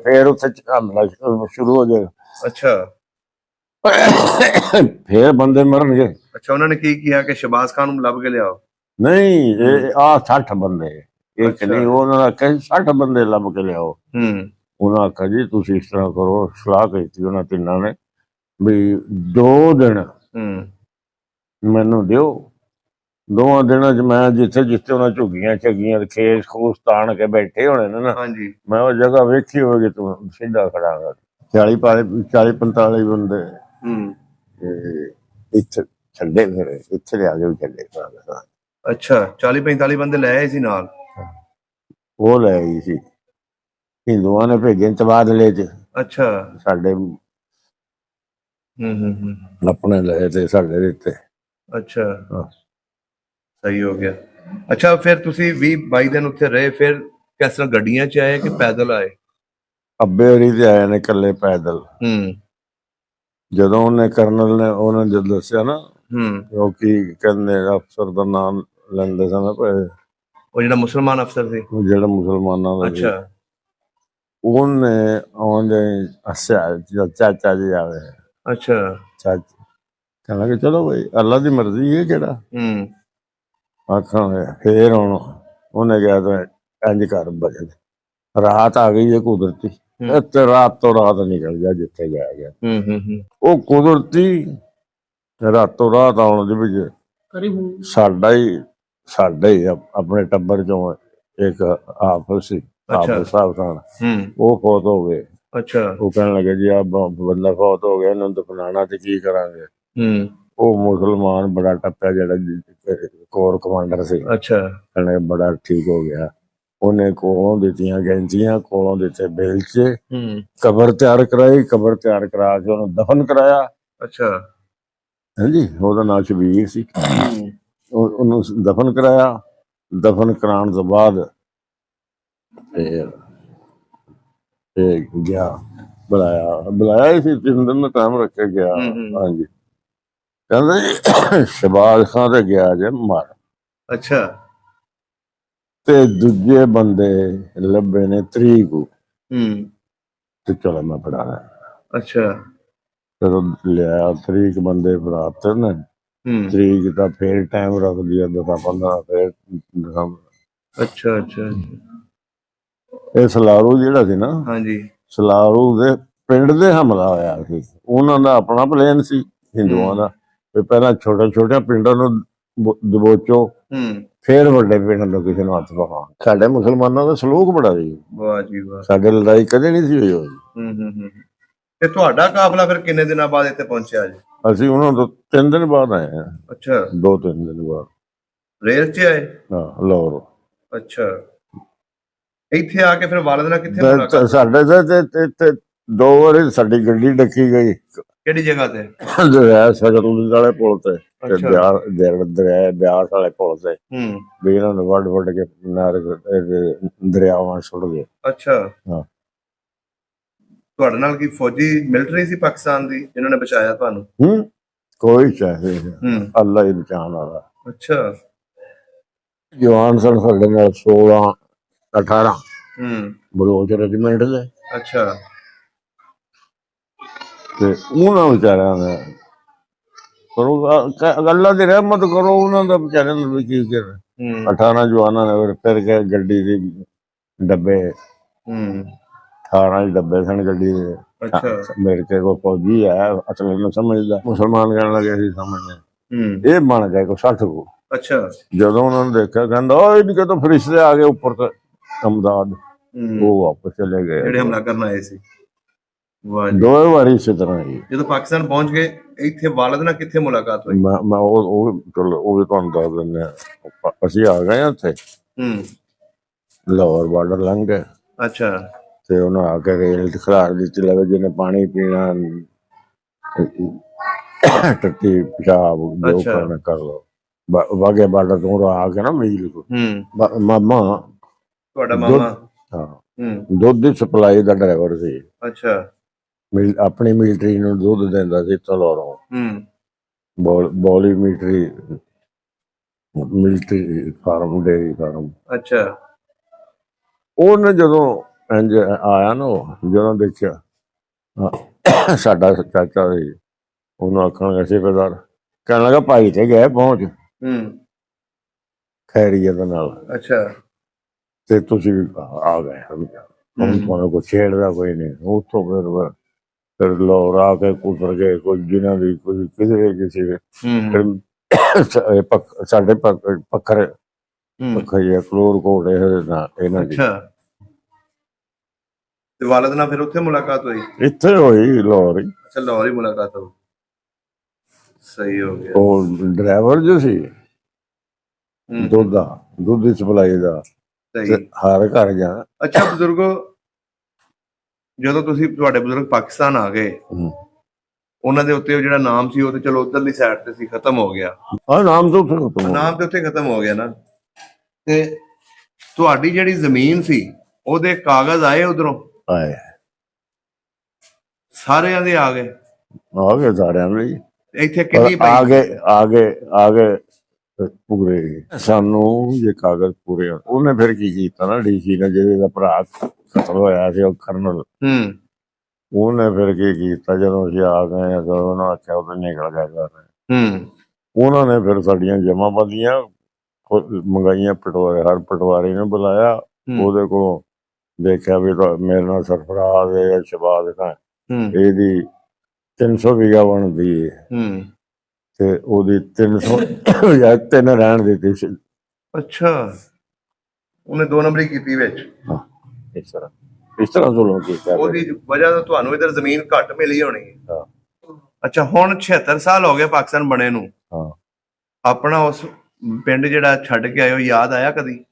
ਫੇਰ ਉੱਥੇ ਹਮਲਾ ਸ਼ੁਰੂ ਹੋ ਜਾਏਗਾ। ਅੱਛਾ ਫੇਰ ਬੰਦੇ ਮਰਨਗੇ। ਅੱਛਾ ਉਹਨਾਂ ਨੇ ਕੀ ਕਿਹਾ ਕਿ ਸ਼ਬਾਜ਼ ਖਾਨ ਨੂੰ ਲੱਭ ਕੇ ਲਿਆਓ? ਨਹੀਂ ਆ 60 ਬੰਦੇ ਇੱਕ ਨਹੀਂ, ਉਹਨਾਂ ਆਖਿਆ 60 ਬੰਦੇ ਲੱਭ ਕੇ ਲਿਆਓ। ਉਹਨਾਂ ਆਖਿਆ ਜੀ ਤੁਸੀਂ ਇਸ ਤਰ੍ਹਾਂ ਕਰੋ, ਸਲਾਹ ਕੀਤੀ ਉਹਨਾਂ ਤਿੰਨਾਂ ਨੇ ਵੀ 2 ਦਿਨ ਮੈਨੂੰ ਦਿਓ। 2 ਦਿਨਾਂ ਚ ਮੈਂ ਜਿੱਥੇ ਜਿੱਥੇ ਉਹਨਾਂ ਝੁੱਗੀਆਂ ਝੱਗੀਆਂ ਖੇਸ ਖੂਸ ਤਾਣ ਕੇ ਬੈਠੇ ਹੋਣੇ ਨੇ ਨਾ, ਮੈਂ ਉਹ ਜਗ੍ਹਾ ਵੇਖੀ ਹੋਵੇਗੀ ਤੂੰ ਸਿੱਧਾ ਖੜਾਂਗਾ। 40-45 ਬੰਦੇ ਇੱਥੇ ਛੱਡੇ, ਫਿਰ ਇੱਥੇ ਲਿਆ ਕੇ ਵੀ ਛੱਡੇ। ਅੱਛਾ 40-45 ਬੰਦੇ ਲੈ ਆਏ ਸੀ ਨਾਲ? ਉਹ ਲੈ ਆਈ ਸੀ, ਹਿੰਦੂਆਂ ਨੇ ਭੇਜੇ ਤਬਾਦਲੇ ਚ। ਅੱਛਾ ਸਾਡੇ ਆਪਣੇ ਲਏ ਤੇ ਸਾਡੇ ਦਿੱਤੇ। ਅੱਛਾ ਸਹੀ ਹੋ ਗਿਆ। ਅੱਛਾ ਫਿਰ ਤੁਸੀਂ 20-22 ਦਿਨ ਉੱਥੇ ਰਹੇ, ਫਿਰ ਕਿਸ ਤਰ੍ਹਾਂ ਗੱਡੀਆਂ ਚ ਆਏ ਕਿ ਪੈਦਲ ਆਏ? ਅੱਬੇ ਹੋਰੀ ਤੇ ਆਏ ਨੇ ਇਕੱਲੇ ਪੈਦਲ। ਜਦੋਂ ਉਹਨੇ ਕਰਨਲ ਨੇ ਉਹਨਾਂ ਨੇ ਜਦ ਦੱਸਿਆ ਨਾ, ਉਹ ਕੀ ਕਹਿੰਦੇ ਅਫਸਰ ਦਾ ਨਾਮ ਲੈਂਦੇ ਸਨ, ਉਹ ਜਿਹੜਾ ਮੁਸਲਮਾਨ ਅਫਸਰ ਸੀ, ਜਿਹੜਾ ਮੁਸਲਮਾਨਾਂ ਦਾ ਸੀ, ਉਹਨੇ ਆਉਂਦੇ ਚਾਚਾ ਜੀ ਆਵੇ। ਅੱਛਾ ਚਾਚਾ ਕਹਿਣ ਲੱਗੇ ਚਲੋ ਬਈ ਅੱਲਾ ਦੀ ਮਰਜ਼ੀ ਹੈ ਕਿਹੜਾ ਆਖਾਂਗੇ। ਫੇਰ ਹੁਣ ਉਹਨੇ ਕਿਹਾ ਇੰਝ ਕਰ ਬਜਟ ਰਾਤ ਆ ਗਈ ਹੈ ਕੁਦਰਤੀ, ਤੇ ਰਾਤ ਤੋਂ ਰਾਤ ਨਿਕਲ ਗਿਆ ਜਿੱਥੇ ਜਾਇਆ ਗਿਆ। ਉਹ ਕੁਦਰਤੀ ਰਾਤੋਂ ਰਾਤ ਆਉਣ ਦੇ ਵਿੱਚ ਸਾਡਾ ਹੀ ਆਪਣੇ ਟੱਬਰ ਚੋਂ ਇੱਕ ਹਾਫਿਜ਼ ਸੀ, ਹਾਫਿਜ਼ ਸਾਹਿਬ ਸਨ, ਉਹ ਫੌਤ ਹੋ ਗਏ। ਉਹ ਕਹਿਣ ਲੱਗੇ ਜੀ ਆ ਬੰਦਾ ਫੌਤ ਹੋ ਗਿਆ, ਇਹਨੂੰ ਦਫਨਾਣਾ ਤੇ ਕੀ ਕਰਾਂਗੇ। ਉਹ ਮੁਸਲਮਾਨ ਬੜਾ ਟੱਪਿਆ ਜਿਹੜਾ ਕੋਰ ਕਮਾਂਡਰ ਸੀ, ਕਹਿੰਦੇ ਬੜਾ ਠੀਕ ਹੋ ਗਿਆ। ਉਹਨੇ ਕੋਲੋਂ ਦਿੱਤੀਆਂ ਗੈਂਚੀਆਂ, ਕੋਲੋਂ ਦਿੱਤੇ ਬੇਲਚੇ, ਕਬਰ ਤਿਆਰ ਕਰਾਈ, ਕਬਰ ਤਿਆਰ ਕਰਾ ਕੇ ਉਹਨੂੰ ਦਫਨ ਕਰਾਇਆ। ਹਾਂਜੀ, ਉਹਦਾ ਨਾਂ ਸ਼ਬੀਰ ਸੀ। ਉਹਨੂੰ ਦਫਨ ਕਰਾਇਆ। ਦਫਨ ਕਰਾਉਣ ਤੋਂ ਬਾਅਦ ਗਿਆ, ਬੁਲਾਇਆ ਹੀ ਸੀ, 3 ਦਿਨ ਦਾ ਟਾਈਮ ਰੱਖਿਆ ਗਿਆ। ਹਾਂਜੀ, ਕਹਿੰਦੇ ਸ਼ਬਾਜ਼ ਖਾਂ ਤੇ ਗਿਆ ਜੇ ਮਰ। ਤੇ ਦੂਜੇ ਬੰਦੇ ਲੱਭੇ ਨੇ ਤਰੀਕ ਤੇ ਚਲੋ ਮੈਂ ਫੜਾਣਾ। ਫਿਰ ਲਿਆ ਤਰੀਕ, ਬੰਦੇ ਫੜਾਤੇ ਨੇ ਤਰੀਕ ਦਾ, ਫੇਰ ਟਾਈਮ ਰੱਖਦੀ 10-15 ਫੇਰ। ਇਹ ਸਲਾਰੂ ਜਿਹੜਾ ਸੀ ਨਾ, ਸਲਾਰੂ ਦੇ ਪਿੰਡ ਦੇ ਹਮਲਾ ਹੋਇਆ ਸੀ। ਉਹਨਾਂ ਦਾ ਆਪਣਾ ਪਲਾਨ ਸੀ ਹਿੰਦੂਆਂ ਦਾ, ਤੇ ਪਹਿਲਾਂ ਛੋਟੇ ਪਿੰਡਾਂ ਨੂੰ ਦਬੋਚੋ, ਫੇਰ ਵੱਡੇ ਪਿੰਡ ਨੂੰ ਕਿਸੇ ਨੂੰ ਹੱਥ ਪਾਵਾਂ। ਸਾਡੇ ਮੁਸਲਮਾਨਾਂ ਦਾ ਸਲੂਕ ਬੜਾ ਸੀ, ਸਾਡੇ ਲੜਾਈ ਕਦੇ ਨਹੀਂ ਸੀ ਹੋਈ। ਤੇ ਤੁਹਾਡਾ ਕਾਫਲਾ ਫਿਰ ਕਿੰਨੇ ਦਿਨਾਂ ਬਾਅਦ ਇੱਥੇ ਪਹੁੰਚਿਆ ਜੀ? ਅਸੀਂ ਉਹਨਾਂ ਤੋਂ 3 ਦਿਨ ਬਾਅਦ ਆਏ ਹਾਂ। 2-3 ਦਿਨ ਬਾਅਦ ਰੇਲ 'ਚ ਆਏ? ਹਾਂ, ਲਾਹੌਰ। ਇੱਥੇ ਆ ਕੇ ਫਿਰ ਵਾਲਦ ਨਾਲ ਕਿੱਥੇ ਮੁਲਾਕਾਤ? ਸਾਡੇ ਤੇ 2 ਵਾਰੀ ਸਾਡੀ ਗੱਡੀ ਡੱਕੀ ਗਈ। ਕਿਹੜੀ ਜਗ੍ਹਾ ਤੇ? ਦਰਿਆ ਸਤਲੁਜ ਵਾਲੇ ਪੁਲ ਤੇ, ਦਰਿਆ ਬਿਆਸ ਵਾਲੇ ਪੁਲ ਤੇ। ਵੀ ਇਹਨਾਂ ਨੂੰ ਵੱਢ ਕੇ ਦਰਿਆਵਾਂ ਸੁੱਟ ਗਏ। ਹਾਂ, ਤੁਹਾਡੇ ਨਾਲ ਕੀ ਫੌਜੀ ਮਿਲਟਰੀ ਸੀ ਪਾਕਿਸਤਾਨ ਦੀ ਜਿਨ੍ਹਾਂ ਨੇ ਬਚਾਇਆ ਤੁਹਾਨੂੰ? ਕੋਈ ਚਾਹੇ ਅੱਲਾ ਹੀ ਬਚਾਉਣ ਵਾਲਾ। ਜਵਾਨ ਸਨ ਸਾਡੇ ਨਾਲ 16-18 ਬਲੋਚ ਰੈਜੀਮੈਂਟ ਦੇ। ਤੇ ਉਹਨਾਂ ਵਿਚਾਰਿਆਂ ਨੇ ਅੱਲਾ ਦੀ ਰਹਿਮਤ ਕਰੋ, ਉਹਨਾਂ ਦਾ ਵਿਚਾਰਿਆਂ ਨੂੰ ਵੀ ਕੀ ਕਰ। 18 ਜਵਾਨਾਂ ਨੇ ਫਿਰ ਕੇ ਗੱਡੀ ਦੇ ਡੱਬੇ, 18 ਡੱਬੇ ਸਨ ਗੱਡੀ ਦੇ। ਮੇਰੇ ਕੋਲ ਫੌਜੀ ਹੈ, ਅਸਲ ਨੂੰ ਸਮਝਦਾ। ਮੁਸਲਮਾਨ ਕਹਿਣ ਲੱਗੇ ਸੀ ਸਮਝਦੇ, ਇਹ ਬਣ ਗਏ 60 ਕੋ। ਜਦੋਂ ਉਹਨਾਂ ਨੇ ਦੇਖਿਆ, ਕਹਿੰਦਾ ਇਹ ਕਦੋਂ ਫਰਿਸ਼ਤੇ ਆ ਗਏ ਉੱਪਰ ਤੇ ਅਮਦਾਦ, ਉਹ ਵਾਪਸ ਚਲੇ ਗਏ ਜਿਹੜੇ ਹਮਲਾ ਕਰਨ ਆਏ ਸੀ। 2 ਵਾਰੀ ਇਸੇ ਤਰ੍ਹਾਂ ਹੀ। ਜਦੋਂ ਪਾਕਿਸਤਾਨ ਪਹੁੰਚ ਗਏ, ਇੱਥੇ ਵਾਲਦ ਨਾਲ ਕਿੱਥੇ ਮੁਲਾਕਾਤ ਹੋਈ? ਮੈਂ ਉਹ ਵੀ ਤੁਹਾਨੂੰ ਦੱਸ ਦਿੰਦੇ ਆ। ਅਸੀਂ ਆ ਗਏ ਉੱਥੇ, ਲਾਹੌਰ ਬਾਰਡਰ ਲੰਘ ਗਏ। ਤੇ ਉਹਨਾਂ ਆ ਕੇ ਰੇਲ ਖਿਲਾਰ ਦਿੱਤੀ, ਲੱਗੇ ਜਿਹਨੇ ਪਾਣੀ ਪੀਣਾ, ਟੱਟੀ ਪਿਸ਼ਾਬ ਜੋ ਕਰਨਾ ਕਰ ਲਓ। ਵਾਗੇ ਬਾਰਡਰ ਤੋਂ ਆ ਕੇ ਨਾ ਮੀਲ ਕੋ ਮਾਮਾ, ਤੁਹਾਡਾ ਮਾਮਾ? ਹਾਂ, ਦੁੱਧ ਦੀ ਸਪਲਾਈ ਦਾ ਡਰਾਈਵਰ ਸੀ। ਆਪਣੀ ਮਿਲਟਰੀ ਨੂੰ ਦੁੱਧ ਦਿੰਦਾ ਸੀ ਤਲੋਰੋਂ। ਬੋਲੀ ਮਿਲਟਰੀ ਫਾਰਮ, ਡੇਰੀ ਫਾਰਮ। ਉਹਨੇ ਜਦੋਂ ਇੰਜ ਆਇਆ ਨਾ, ਜਦੋਂ ਦੇਖਿਆ ਸਾਡਾ ਚਾਚਾ ਸੀ, ਉਹਨੂੰ ਆਖਣ ਲੱਗਾ ਸੇਵਾਦਾਰ, ਕਹਿਣ ਲੱਗਾ ਭਾਈ ਤੇ ਗਏ ਪਹੁੰਚ ਖੈਰੀਅਤ ਨਾਲ, ਤੇ ਤੁਸੀਂ ਆ ਗਏ, ਹੁਣ ਤੁਹਾਨੂੰ ਕੋਈ ਛੇੜਦਾ ਕੋਈ ਨਹੀਂ। ਉੱਥੋਂ ਫਿਰ ਲਾਹੌਰ ਆ ਕੇ ਕੁਤਰ ਗਏ, ਕੋਈ ਜਿਹਨਾਂ ਦੀ ਕੋਈ ਕਿਸੇ ਸਾਡੇ ਪੱਖਰ ਕਲੋਰ ਕੋਟ ਇਹਨਾਂ ਦੀ। ਤੇ ਵਾਲਦ ਨਾਲ ਫਿਰ ਉੱਥੇ ਮੁਲਾਕਾਤ ਹੋਈ? ਇੱਥੇ ਹੋਈ, ਲਾਹੌਰ ਹੀ। ਲਾਹੌਰ ਹੀ ਮੁਲਾਕਾਤ ਹੋਈ। ਸਹੀ ਹੋ ਗਿਆ। ਉਹ ਡਰਾਈਵਰ ਜੋ ਸੀ ਦੁੱਧ ਦੀ ਸਪਲਾਈ ਦਾ, ਹਰ ਘਰ ਜਾ। ਬਜ਼ੁਰਗੋ, ਜਦੋਂ ਤੁਹਾਡੇ ਬਜ਼ੁਰਗ ਪਾਕਿਸਤਾਨ ਆ ਗਏ, ਉਹਨਾਂ ਦੇ ਉੱਤੇ ਜਿਹੜਾ ਨਾਮ ਸੀ ਉਹ ਤੇ ਚਲੋ ਉਧਰਲੀ ਸਾਈਡ ਤੇ ਸੀ, ਖਤਮ ਹੋ ਗਿਆ। ਨਾਮ ਤੇ ਉੱਥੇ ਖਤਮ ਹੋ ਗਿਆ ਨਾ। ਤੇ ਤੁਹਾਡੀ ਜਿਹੜੀ ਜ਼ਮੀਨ ਸੀ ਉਹਦੇ ਕਾਗਜ਼ ਆਏ ਉਧਰੋਂ? ਆਏ, ਸਾਰਿਆਂ ਦੇ ਆ ਗਏ ਸਾਰਿਆਂ ਦੇ। ਇੱਥੇ ਕਿੰਨੀ ਆ ਗਏ ਪੂਰੇ ਸਾਨੂੰ ਇਹ ਕਾਗਜ਼ ਪੂਰੇ। ਉਹਨੇ ਫਿਰ ਕੀ ਕੀਤਾ ਨਾ, ਡੀਸੀ ਨੇ, ਜਿਹਦੇ ਦਾ ਭਰਾ ਕਤਲ ਹੋਇਆ ਸੀ, ਉਹ ਕਰਨਲ, ਉਹਨੇ ਫਿਰ ਕੀ ਕੀਤਾ, ਜਦੋਂ ਅਸੀਂ ਆ ਗਏ ਉਹਨਾਂ ਆਖਿਆ ਉਹ ਨਿਕਲ ਗਿਆ। ਉਹਨਾਂ ਨੇ ਫਿਰ ਸਾਡੀਆਂ ਜਮਾਬੰਦੀਆਂ ਮੰਗਾਈਆਂ, ਹਰ ਪਟਵਾਰੀ ਨੂੰ ਬੁਲਾਇਆ, ਉਹਦੇ ਕੋਲੋਂ ਦੇਖਿਆ ਵੀ ਮੇਰੇ ਨਾਲ ਸਰਫਰਾਜ਼ ਹੈ ਸ਼ਬਾਜ਼ ਖਾਂ, ਹੂੰ ਇਹਦੀ 300 ਵੀਗਾ ਬਣਦੀ ਹੈ ਹੂੰ ਤੇ ਉਹਦੀ 300 ਜਾਂ 3 ਰਹਿਣ ਦਿੱਤੀ ਸੀ। ਅੱਛਾ, ਉਹਨੇ 2 ਨੰਬਰੀ ਕੀਤੀ ਵਿੱਚ। ਹਾਂ, ਇਸ ਤਰ੍ਹਾਂ ਜ਼ੁਲਮ ਕੀਤਾ। ਉਹਦੀ ਵਜ੍ਹਾ ਤੋਂ ਤੁਹਾਨੂੰ ਇਧਰ ਜ਼ਮੀਨ ਘੱਟ ਮਿਲੀ ਹੋਣੀ ਹੈ। ਹਾਂ ਅੱਛਾ, ਹੁਣ 76 ਸਾਲ ਹੋ ਗਏ ਪਾਕਿਸਤਾਨ ਬਣੇ ਨੂੰ, ਹਾਂ, ਆਪਣਾ ਉਸ ਪਿੰਡ ਜਿਹੜਾ ਛੱਡ ਕੇ ਆਇਓ ਯਾਦ ਆਇਆ ਕਦੀ?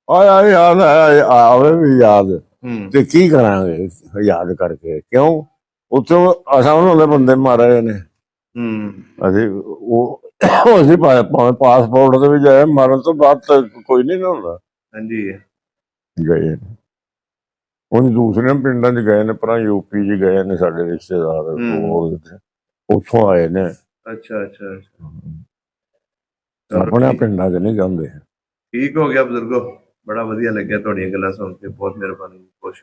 ਆਇਆ ਯਾਦ ਆਵੇ ਵੀ ਯਾਦ, ਹੂੰ ਤੇ ਕੀ ਕਰਾਂਗੇ ਯਾਦ ਕਰਕੇ, ਕਿਉਂ ਉੱਥੋਂ ਅਸਾਂ ਉਹਨਾਂ ਦੇ ਬੰਦੇ ਮਾਰੇ ਨੇ। ਹੂੰ ਅਸੀਂ ਅਸੀਂ ਭਾਵੇਂ ਪਾਸਪੋਰਟ ਤੇ ਵੀ ਜਾਏ, ਮਰਨ ਤੋਂ ਬਾਅਦ ਤਾਂ ਕੋਈ ਨਹੀਂ ਨਾ ਹੁੰਦਾ। ਹਾਂਜੀ ਗਏ ਨੇ ਹੁਣ ਦੂਸਰੇ ਪਿੰਡਾਂ 'ਚ ਗਏ ਨੇ, ਪਰ ਯੂਪੀ 'ਚ ਗਏ ਨੇ ਸਾਡੇ ਰਿਸ਼ਤੇਦਾਰ, ਉੱਥੋਂ ਆਏ ਨੇ। ਅੱਛਾ ਅੱਛਾ, ਆਪਣੇ ਪਿੰਡਾਂ 'ਚ ਨਹੀਂ ਜਾਂਦੇ। ਠੀਕ ਹੋ ਗਿਆ ਬਜ਼ੁਰਗੋ, ਬੜਾ ਵਧੀਆ ਲੱਗਿਆ ਤੁਹਾਡੀਆਂ ਗੱਲਾਂ ਸੁਣ ਕੇ, ਬਹੁਤ ਮਿਹਰਬਾਨੀ, ਖੁਸ਼।